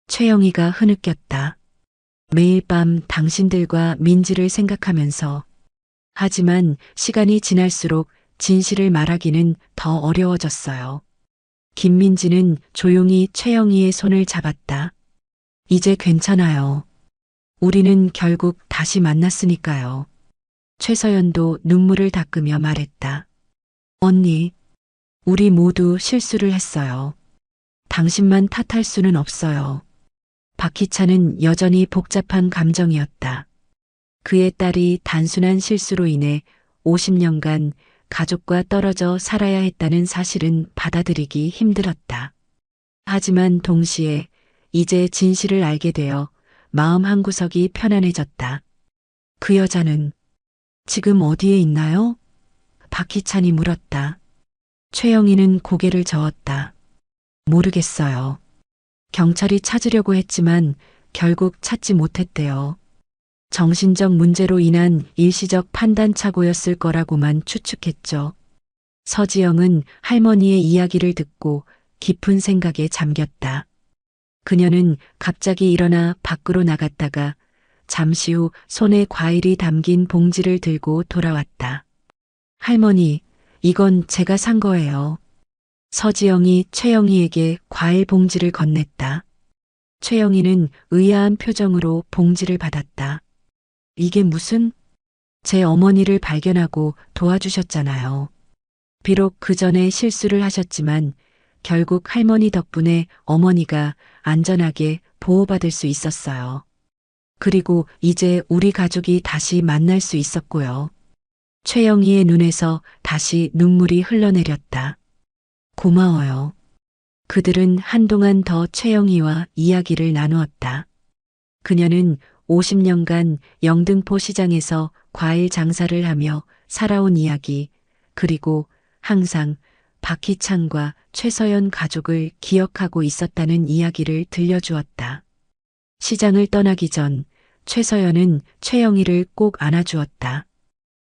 최영희가 흐느꼈다. 매일 밤 당신들과 민지를 생각하면서. 하지만 시간이 지날수록 진실을 말하기는 더 어려워졌어요. 김민지는 조용히 최영희의 손을 잡았다. 이제 괜찮아요. 우리는 결국 다시 만났으니까요. 최서연도 눈물을 닦으며 말했다. 언니, 우리 모두 실수를 했어요. 당신만 탓할 수는 없어요. 박희찬은 여전히 복잡한 감정이었다. 그의 딸이 단순한 실수로 인해 50년간 가족과 떨어져 살아야 했다는 사실은 받아들이기 힘들었다. 하지만 동시에 이제 진실을 알게 되어 마음 한구석이 편안해졌다. 그 여자는 지금 어디에 있나요? 박희찬이 물었다. 최영희는 고개를 저었다. 모르겠어요. 경찰이 찾으려고 했지만 결국 찾지 못했대요. 정신적 문제로 인한 일시적 판단착오였을 거라고만 추측했죠. 서지영은 할머니의 이야기를 듣고 깊은 생각에 잠겼다. 그녀는 갑자기 일어나 밖으로 나갔다가 잠시 후 손에 과일이 담긴 봉지를 들고 돌아왔다. 할머니, 이건 제가 산 거예요. 서지영이 최영희에게 과일 봉지를 건넸다. 최영희는 의아한 표정으로 봉지를 받았다. 이게 무슨? 제 어머니를 발견하고 도와주셨잖아요. 비록 그 전에 실수를 하셨지만 결국 할머니 덕분에 어머니가 안전하게 보호받을 수 있었어요. 그리고 이제 우리 가족이 다시 만날 수 있었고요. 최영희의 눈에서 다시 눈물이 흘러내렸다. 고마워요. 그들은 한동안 더 최영희와 이야기를 나누었다. 그녀는 50년간 영등포 시장에서 과일 장사를 하며 살아온 이야기, 그리고 항상 박희찬과 최서연 가족을 기억하고 있었다는 이야기를 들려주었다. 시장을 떠나기 전 최서연은 최영희를 꼭 안아주었다.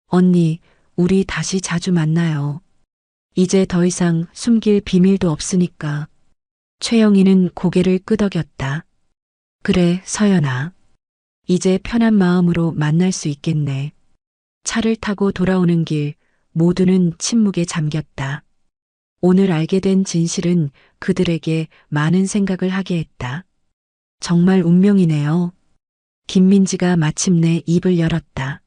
언니, 우리 다시 자주 만나요. 이제 더 이상 숨길 비밀도 없으니까. 최영희는 고개를 끄덕였다. 그래, 서연아. 이제 편한 마음으로 만날 수 있겠네. 차를 타고 돌아오는 길 모두는 침묵에 잠겼다. 오늘 알게 된 진실은 그들에게 많은 생각을 하게 했다. 정말 운명이네요. 김민지가 마침내 입을 열었다.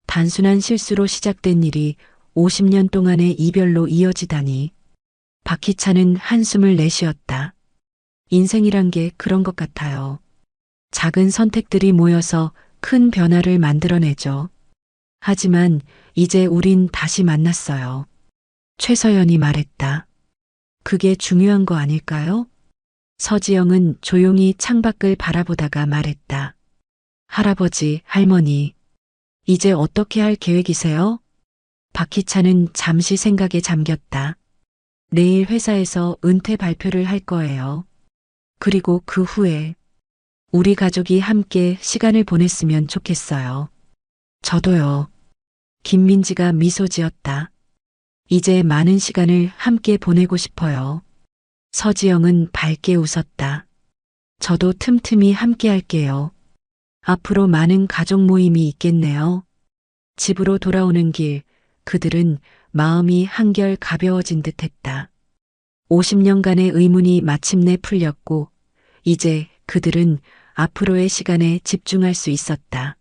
단순한 실수로 시작된 일이 50년 동안의 이별로 이어지다니. 박희찬은 한숨을 내쉬었다. 인생이란 게 그런 것 같아요. 작은 선택들이 모여서 큰 변화를 만들어내죠. 하지만 이제 우린 다시 만났어요. 최서연이 말했다. 그게 중요한 거 아닐까요? 서지영은 조용히 창밖을 바라보다가 말했다. 할아버지, 할머니, 이제 어떻게 할 계획이세요? 박희찬은 잠시 생각에 잠겼다. 내일 회사에서 은퇴 발표를 할 거예요. 그리고 그 후에 우리 가족이 함께 시간을 보냈으면 좋겠어요. 저도요. 김민지가 미소 지었다. 이제 많은 시간을 함께 보내고 싶어요. 서지영은 밝게 웃었다. 저도 틈틈이 함께 할게요. 앞으로 많은 가족 모임이 있겠네요. 집으로 돌아오는 길, 그들은 마음이 한결 가벼워진 듯 했다. 50년간의 의문이 마침내 풀렸고, 이제 그들은 앞으로의 시간에 집중할 수 있었다.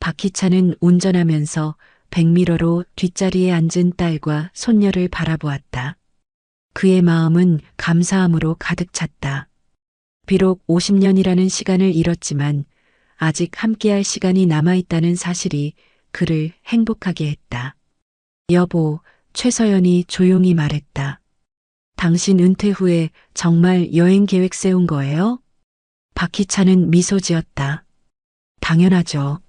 박희찬은 운전하면서 백미러로 뒷자리에 앉은 딸과 손녀를 바라보았다. 그의 마음은 감사함으로 가득 찼다. 비록 50년이라는 시간을 잃었지만 아직 함께할 시간이 남아있다는 사실이 그를 행복하게 했다. 여보, 최서연이 조용히 말했다. 당신 은퇴 후에 정말 여행 계획 세운 거예요? 박희찬은 미소 지었다. 당연하죠.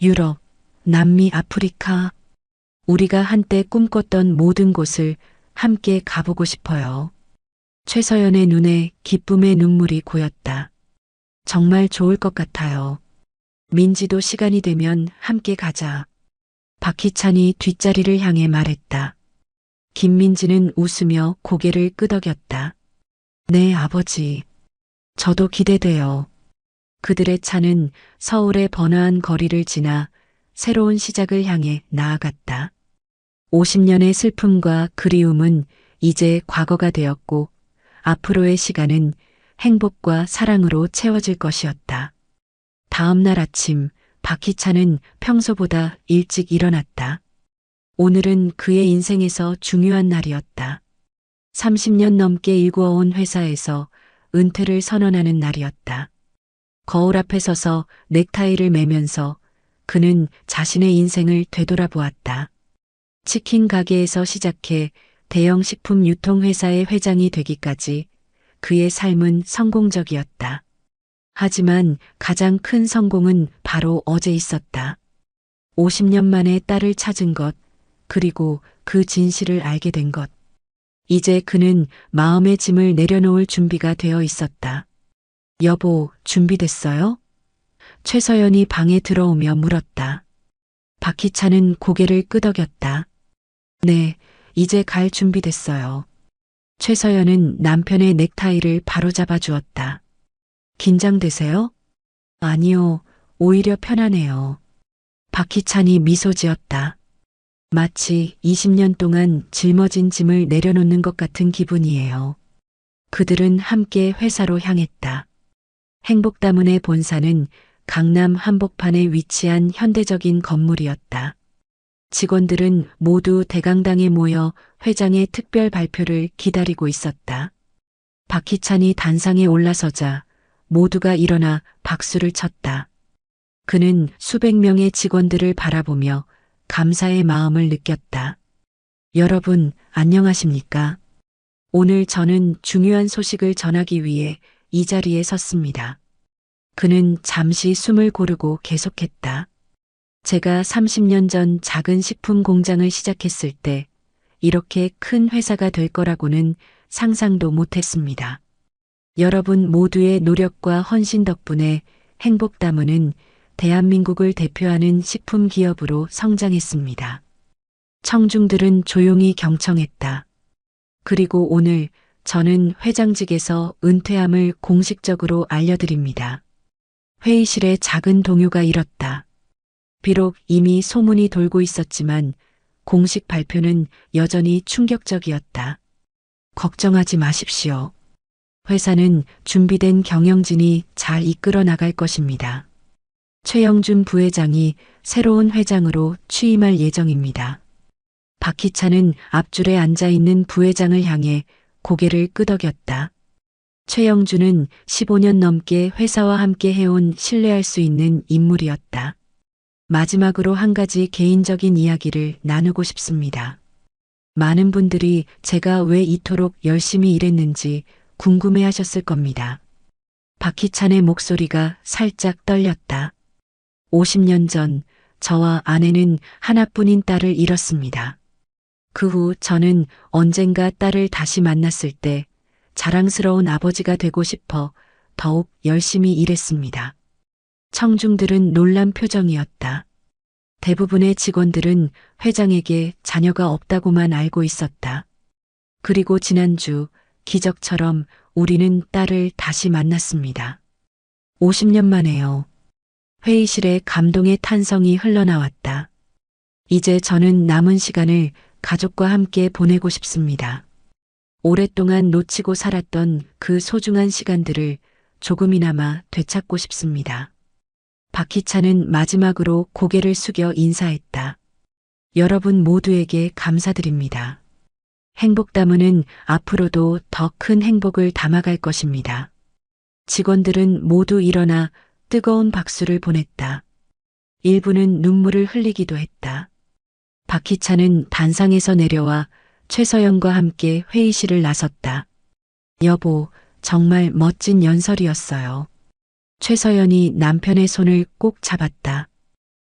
유럽, 남미, 아프리카. 우리가 한때 꿈꿨던 모든 곳을 함께 가보고 싶어요. 최서연의 눈에 기쁨의 눈물이 고였다. 정말 좋을 것 같아요. 민지도 시간이 되면 함께 가자. 박희찬이 뒷자리를 향해 말했다. 김민지는 웃으며 고개를 끄덕였다. 네, 아버지. 저도 기대돼요. 그들의 차는 서울의 번화한 거리를 지나 새로운 시작을 향해 나아갔다. 50년의 슬픔과 그리움은 이제 과거가 되었고 앞으로의 시간은 행복과 사랑으로 채워질 것이었다. 다음 날 아침 박희찬은 평소보다 일찍 일어났다. 오늘은 그의 인생에서 중요한 날이었다. 30년 넘게 일구어온 회사에서 은퇴를 선언하는 날이었다. 거울 앞에 서서 넥타이를 매면서 그는 자신의 인생을 되돌아보았다. 치킨 가게에서 시작해 대형 식품 유통회사의 회장이 되기까지 그의 삶은 성공적이었다. 하지만 가장 큰 성공은 바로 어제 있었다. 50년 만에 딸을 찾은 것, 그리고 그 진실을 알게 된 것. 이제 그는 마음의 짐을 내려놓을 준비가 되어 있었다. 여보, 준비됐어요? 최서연이 방에 들어오며 물었다. 박희찬은 고개를 끄덕였다. 네, 이제 갈 준비됐어요. 최서연은 남편의 넥타이를 바로잡아 주었다. 긴장되세요? 아니요, 오히려 편하네요. 박희찬이 미소 지었다. 마치 20년 동안 짊어진 짐을 내려놓는 것 같은 기분이에요. 그들은 함께 회사로 향했다. 행복다문의 본사는 강남 한복판에 위치한 현대적인 건물이었다. 직원들은 모두 대강당에 모여 회장의 특별 발표를 기다리고 있었다. 박희찬이 단상에 올라서자 모두가 일어나 박수를 쳤다. 그는 수백 명의 직원들을 바라보며 감사의 마음을 느꼈다. 여러분, 안녕하십니까? 오늘 저는 중요한 소식을 전하기 위해 이 자리에 섰습니다. 그는 잠시 숨을 고르고 계속했다. 제가 30년 전 작은 식품 공장을 시작했을 때 이렇게 큰 회사가 될 거라고는 상상도 못했습니다. 여러분 모두의 노력과 헌신 덕분에 행복다문은 대한민국을 대표하는 식품 기업으로 성장했습니다. 청중들은 조용히 경청했다. 그리고 오늘 저는 회장직에서 은퇴함을 공식적으로 알려드립니다. 회의실에 작은 동요가 일었다. 비록 이미 소문이 돌고 있었지만 공식 발표는 여전히 충격적이었다. 걱정하지 마십시오. 회사는 준비된 경영진이 잘 이끌어 나갈 것입니다. 최영준 부회장이 새로운 회장으로 취임할 예정입니다. 박희찬은 앞줄에 앉아있는 부회장을 향해 고개를 끄덕였다. 최영주는 15년 넘게 회사와 함께 해온 신뢰할 수 있는 인물이었다. 마지막으로 한 가지 개인적인 이야기를 나누고 싶습니다. 많은 분들이 제가 왜 이토록 열심히 일했는지 궁금해 하셨을 겁니다. 박희찬의 목소리가 살짝 떨렸다. 50년 전 저와 아내는 하나뿐인 딸을 잃었습니다. 그 후 저는 언젠가 딸을 다시 만났을 때 자랑스러운 아버지가 되고 싶어 더욱 열심히 일했습니다. 청중들은 놀란 표정이었다. 대부분의 직원들은 회장에게 자녀가 없다고만 알고 있었다. 그리고 지난주 기적처럼 우리는 딸을 다시 만났습니다. 50년 만에요. 회의실에 감동의 탄성이 흘러나왔다. 이제 저는 남은 시간을 가족과 함께 보내고 싶습니다. 오랫동안 놓치고 살았던 그 소중한 시간들을 조금이나마 되찾고 싶습니다. 박희찬은 마지막으로 고개를 숙여 인사했다. 여러분 모두에게 감사드립니다. 행복다문은 앞으로도 더 큰 행복을 담아갈 것입니다. 직원들은 모두 일어나 뜨거운 박수를 보냈다. 일부는 눈물을 흘리기도 했다. 박희찬은 단상에서 내려와 최서연과 함께 회의실을 나섰다. 여보, 정말 멋진 연설이었어요. 최서연이 남편의 손을 꼭 잡았다.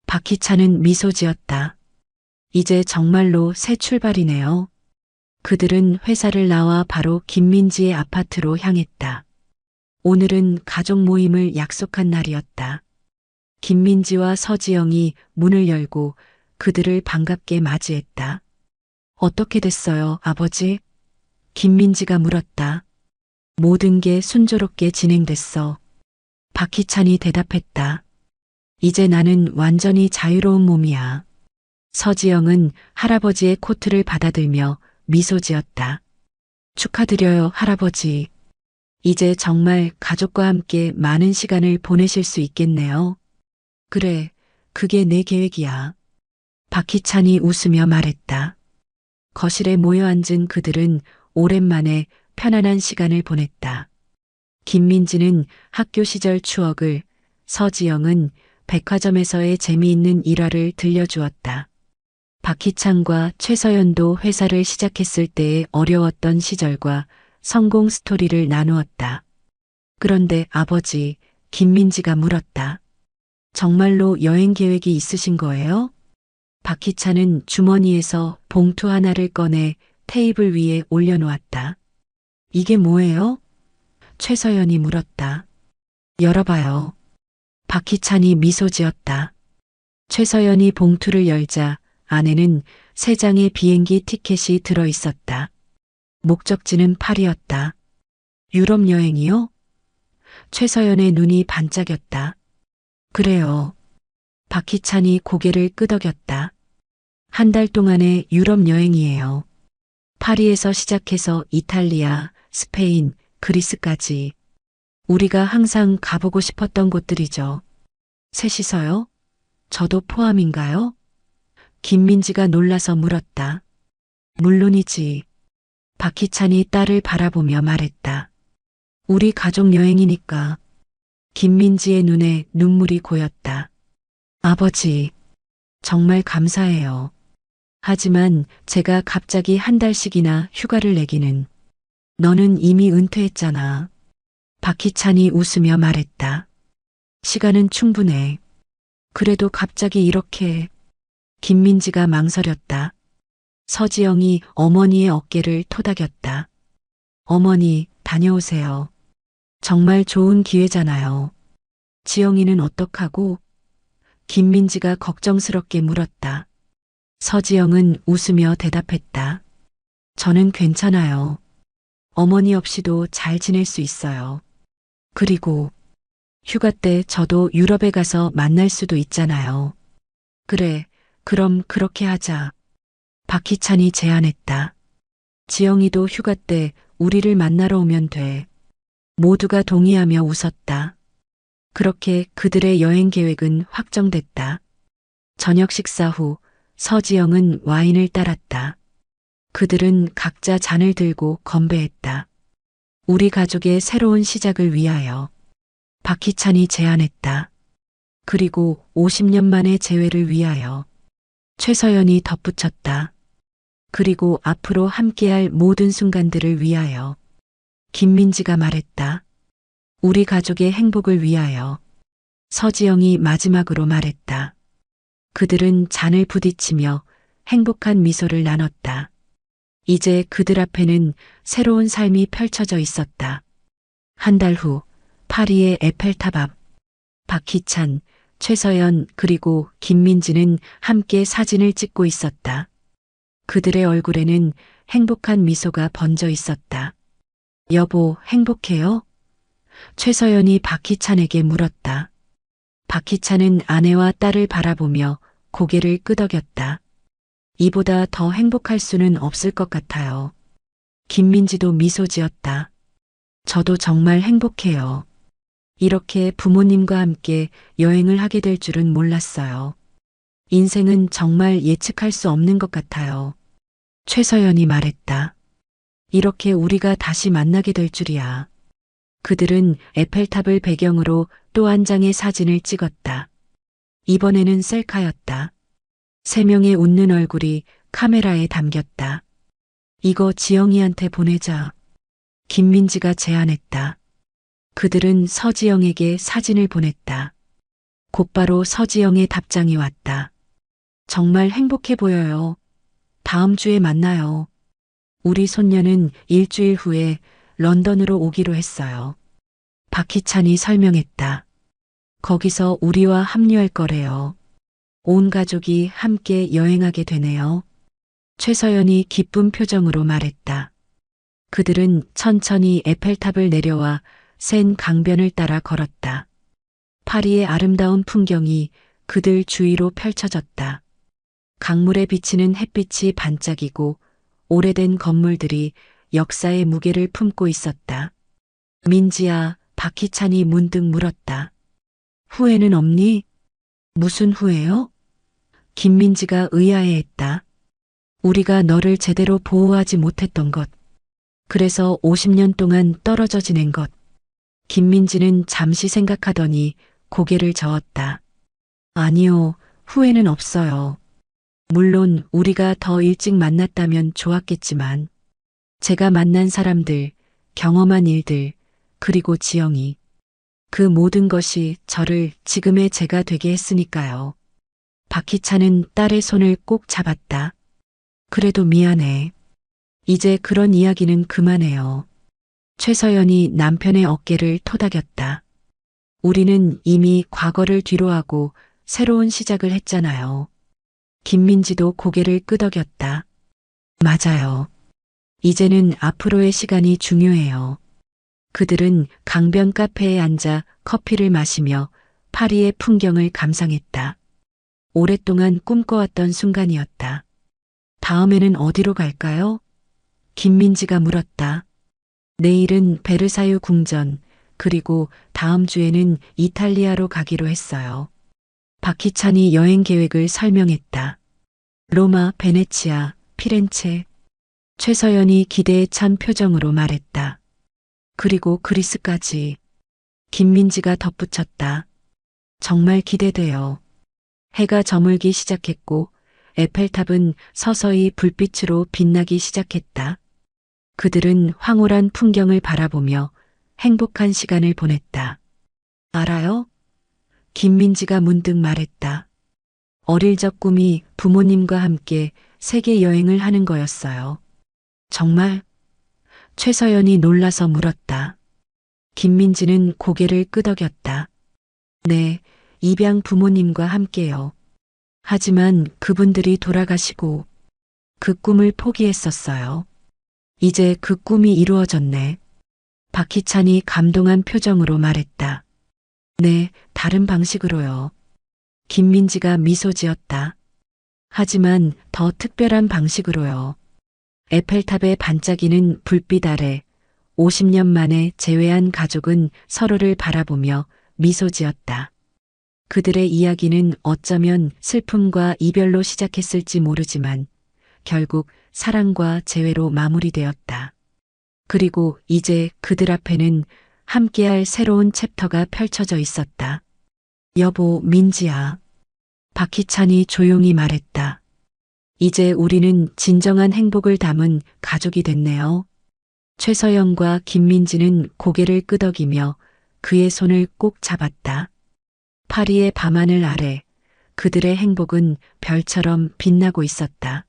박희찬은 미소 지었다. 이제 정말로 새 출발이네요. 그들은 회사를 나와 바로 김민지의 아파트로 향했다. 오늘은 가족 모임을 약속한 날이었다. 김민지와 서지영이 문을 열고 그들을 반갑게 맞이했다. 어떻게 됐어요, 아버지? 김민지가 물었다. 모든 게 순조롭게 진행됐어. 박희찬이 대답했다. 이제 나는 완전히 자유로운 몸이야. 서지영은 할아버지의 코트를 받아들며 미소 지었다. 축하드려요, 할아버지. 이제 정말 가족과 함께 많은 시간을 보내실 수 있겠네요. 그래, 그게 내 계획이야. 박희찬이 웃으며 말했다. 거실에 모여 앉은 그들은 오랜만에 편안한 시간을 보냈다. 김민지는 학교 시절 추억을, 서지영은 백화점에서의 재미있는 일화를 들려주었다. 박희찬과 최서연도 회사를 시작했을 때의 어려웠던 시절과 성공 스토리를 나누었다. 그런데 아버지, 김민지가 물었다. 정말로 여행 계획이 있으신 거예요? 박희찬은 주머니에서 봉투 하나를 꺼내 테이블 위에 올려놓았다. 이게 뭐예요? 최서연이 물었다. 열어봐요. 박희찬이 미소 지었다. 최서연이 봉투를 열자 안에는 3장의 비행기 티켓이 들어있었다. 목적지는 파리였다. 유럽 여행이요? 최서연의 눈이 반짝였다. 그래요. 박희찬이 고개를 끄덕였다. 한 달 동안의 유럽 여행이에요. 파리에서 시작해서 이탈리아, 스페인, 그리스까지. 우리가 항상 가보고 싶었던 곳들이죠. 셋이서요? 저도 포함인가요? 김민지가 놀라서 물었다. 물론이지. 박희찬이 딸을 바라보며 말했다. 우리 가족 여행이니까. 김민지의 눈에 눈물이 고였다. 아버지, 정말 감사해요. 하지만 제가 갑자기 한 달씩이나 휴가를 내기는. 너는 이미 은퇴했잖아. 박희찬이 웃으며 말했다. 시간은 충분해. 그래도 갑자기 이렇게. 김민지가 망설였다. 서지영이 어머니의 어깨를 토닥였다. 어머니, 다녀오세요. 정말 좋은 기회잖아요. 지영이는 어떡하고? 김민지가 걱정스럽게 물었다. 서지영은 웃으며 대답했다. 저는 괜찮아요. 어머니 없이도 잘 지낼 수 있어요. 그리고 휴가 때 저도 유럽에 가서 만날 수도 있잖아요. 그래, 그럼 그렇게 하자. 박희찬이 제안했다. 지영이도 휴가 때 우리를 만나러 오면 돼. 모두가 동의하며 웃었다. 그렇게 그들의 여행 계획은 확정됐다. 저녁 식사 후 서지영은 와인을 따랐다. 그들은 각자 잔을 들고 건배했다. 우리 가족의 새로운 시작을 위하여. 박희찬이 제안했다. 그리고 50년 만의 재회를 위하여. 최서연이 덧붙였다. 그리고 앞으로 함께할 모든 순간들을 위하여. 김민지가 말했다. 우리 가족의 행복을 위하여. 서지영이 마지막으로 말했다. 그들은 잔을 부딪히며 행복한 미소를 나눴다. 이제 그들 앞에는 새로운 삶이 펼쳐져 있었다. 한 달 후 파리의 에펠탑 앞. 박희찬, 최서연 그리고 김민지는 함께 사진을 찍고 있었다. 그들의 얼굴에는 행복한 미소가 번져 있었다. 여보, 행복해요? 최서연이 박희찬에게 물었다. 박희찬은 아내와 딸을 바라보며 고개를 끄덕였다. 이보다 더 행복할 수는 없을 것 같아요. 김민지도 미소 지었다. 저도 정말 행복해요. 이렇게 부모님과 함께 여행을 하게 될 줄은 몰랐어요. 인생은 정말 예측할 수 없는 것 같아요. 최서연이 말했다. 이렇게 우리가 다시 만나게 될 줄이야. 그들은 에펠탑을 배경으로 또 한 장의 사진을 찍었다. 이번에는 셀카였다. 세 명의 웃는 얼굴이 카메라에 담겼다. 이거 지영이한테 보내자. 김민지가 제안했다. 그들은 서지영에게 사진을 보냈다. 곧바로 서지영의 답장이 왔다. 정말 행복해 보여요. 다음 주에 만나요. 우리 손녀는 일주일 후에 런던으로 오기로 했어요. 박희찬이 설명했다. 거기서 우리와 합류할 거래요. 온 가족이 함께 여행하게 되네요. 최서연이 기쁜 표정으로 말했다. 그들은 천천히 에펠탑을 내려와 센 강변을 따라 걸었다. 파리의 아름다운 풍경이 그들 주위로 펼쳐졌다. 강물에 비치는 햇빛이 반짝이고 오래된 건물들이 역사의 무게를 품고 있었다. 민지야, 박희찬이 문득 물었다. 후회는 없니? 무슨 후회요? 김민지가 의아해했다. 우리가 너를 제대로 보호하지 못했던 것. 그래서 50년 동안 떨어져 지낸 것. 김민지는 잠시 생각하더니 고개를 저었다. 아니요, 후회는 없어요. 물론 우리가 더 일찍 만났다면 좋았겠지만 제가 만난 사람들, 경험한 일들, 그리고 지영이 그 모든 것이 저를 지금의 제가 되게 했으니까요. 박희찬은 딸의 손을 꼭 잡았다. 그래도 미안해. 이제 그런 이야기는 그만해요. 최서연이 남편의 어깨를 토닥였다. 우리는 이미 과거를 뒤로하고 새로운 시작을 했잖아요. 김민지도 고개를 끄덕였다. 맞아요. 이제는 앞으로의 시간이 중요해요. 그들은 강변 카페에 앉아 커피를 마시며 파리의 풍경을 감상했다. 오랫동안 꿈꿔왔던 순간이었다. 다음에는 어디로 갈까요? 김민지가 물었다. 내일은 베르사유 궁전, 그리고 다음 주에는 이탈리아로 가기로 했어요. 박희찬이 여행 계획을 설명했다. 로마, 베네치아, 피렌체. 최서연이 기대에 찬 표정으로 말했다. 그리고 그리스까지. 김민지가 덧붙였다. 정말 기대돼요. 해가 저물기 시작했고 에펠탑은 서서히 불빛으로 빛나기 시작했다. 그들은 황홀한 풍경을 바라보며 행복한 시간을 보냈다. 알아요? 김민지가 문득 말했다. 어릴 적 꿈이 부모님과 함께 세계 여행을 하는 거였어요. 정말? 최서연이 놀라서 물었다. 김민지는 고개를 끄덕였다. 네, 입양 부모님과 함께요. 하지만 그분들이 돌아가시고 그 꿈을 포기했었어요. 이제 그 꿈이 이루어졌네. 박희찬이 감동한 표정으로 말했다. 네, 다른 방식으로요. 김민지가 미소 지었다. 하지만 더 특별한 방식으로요. 에펠탑의 반짝이는 불빛 아래 50년 만에 재회한 가족은 서로를 바라보며 미소 지었다. 그들의 이야기는 어쩌면 슬픔과 이별로 시작했을지 모르지만 결국 사랑과 재회로 마무리되었다. 그리고 이제 그들 앞에는 함께할 새로운 챕터가 펼쳐져 있었다. 여보, 민지야. 박희찬이 조용히 말했다. 이제 우리는 진정한 행복을 담은 가족이 됐네요. 최서영과 김민지는 고개를 끄덕이며 그의 손을 꼭 잡았다. 파리의 밤하늘 아래 그들의 행복은 별처럼 빛나고 있었다.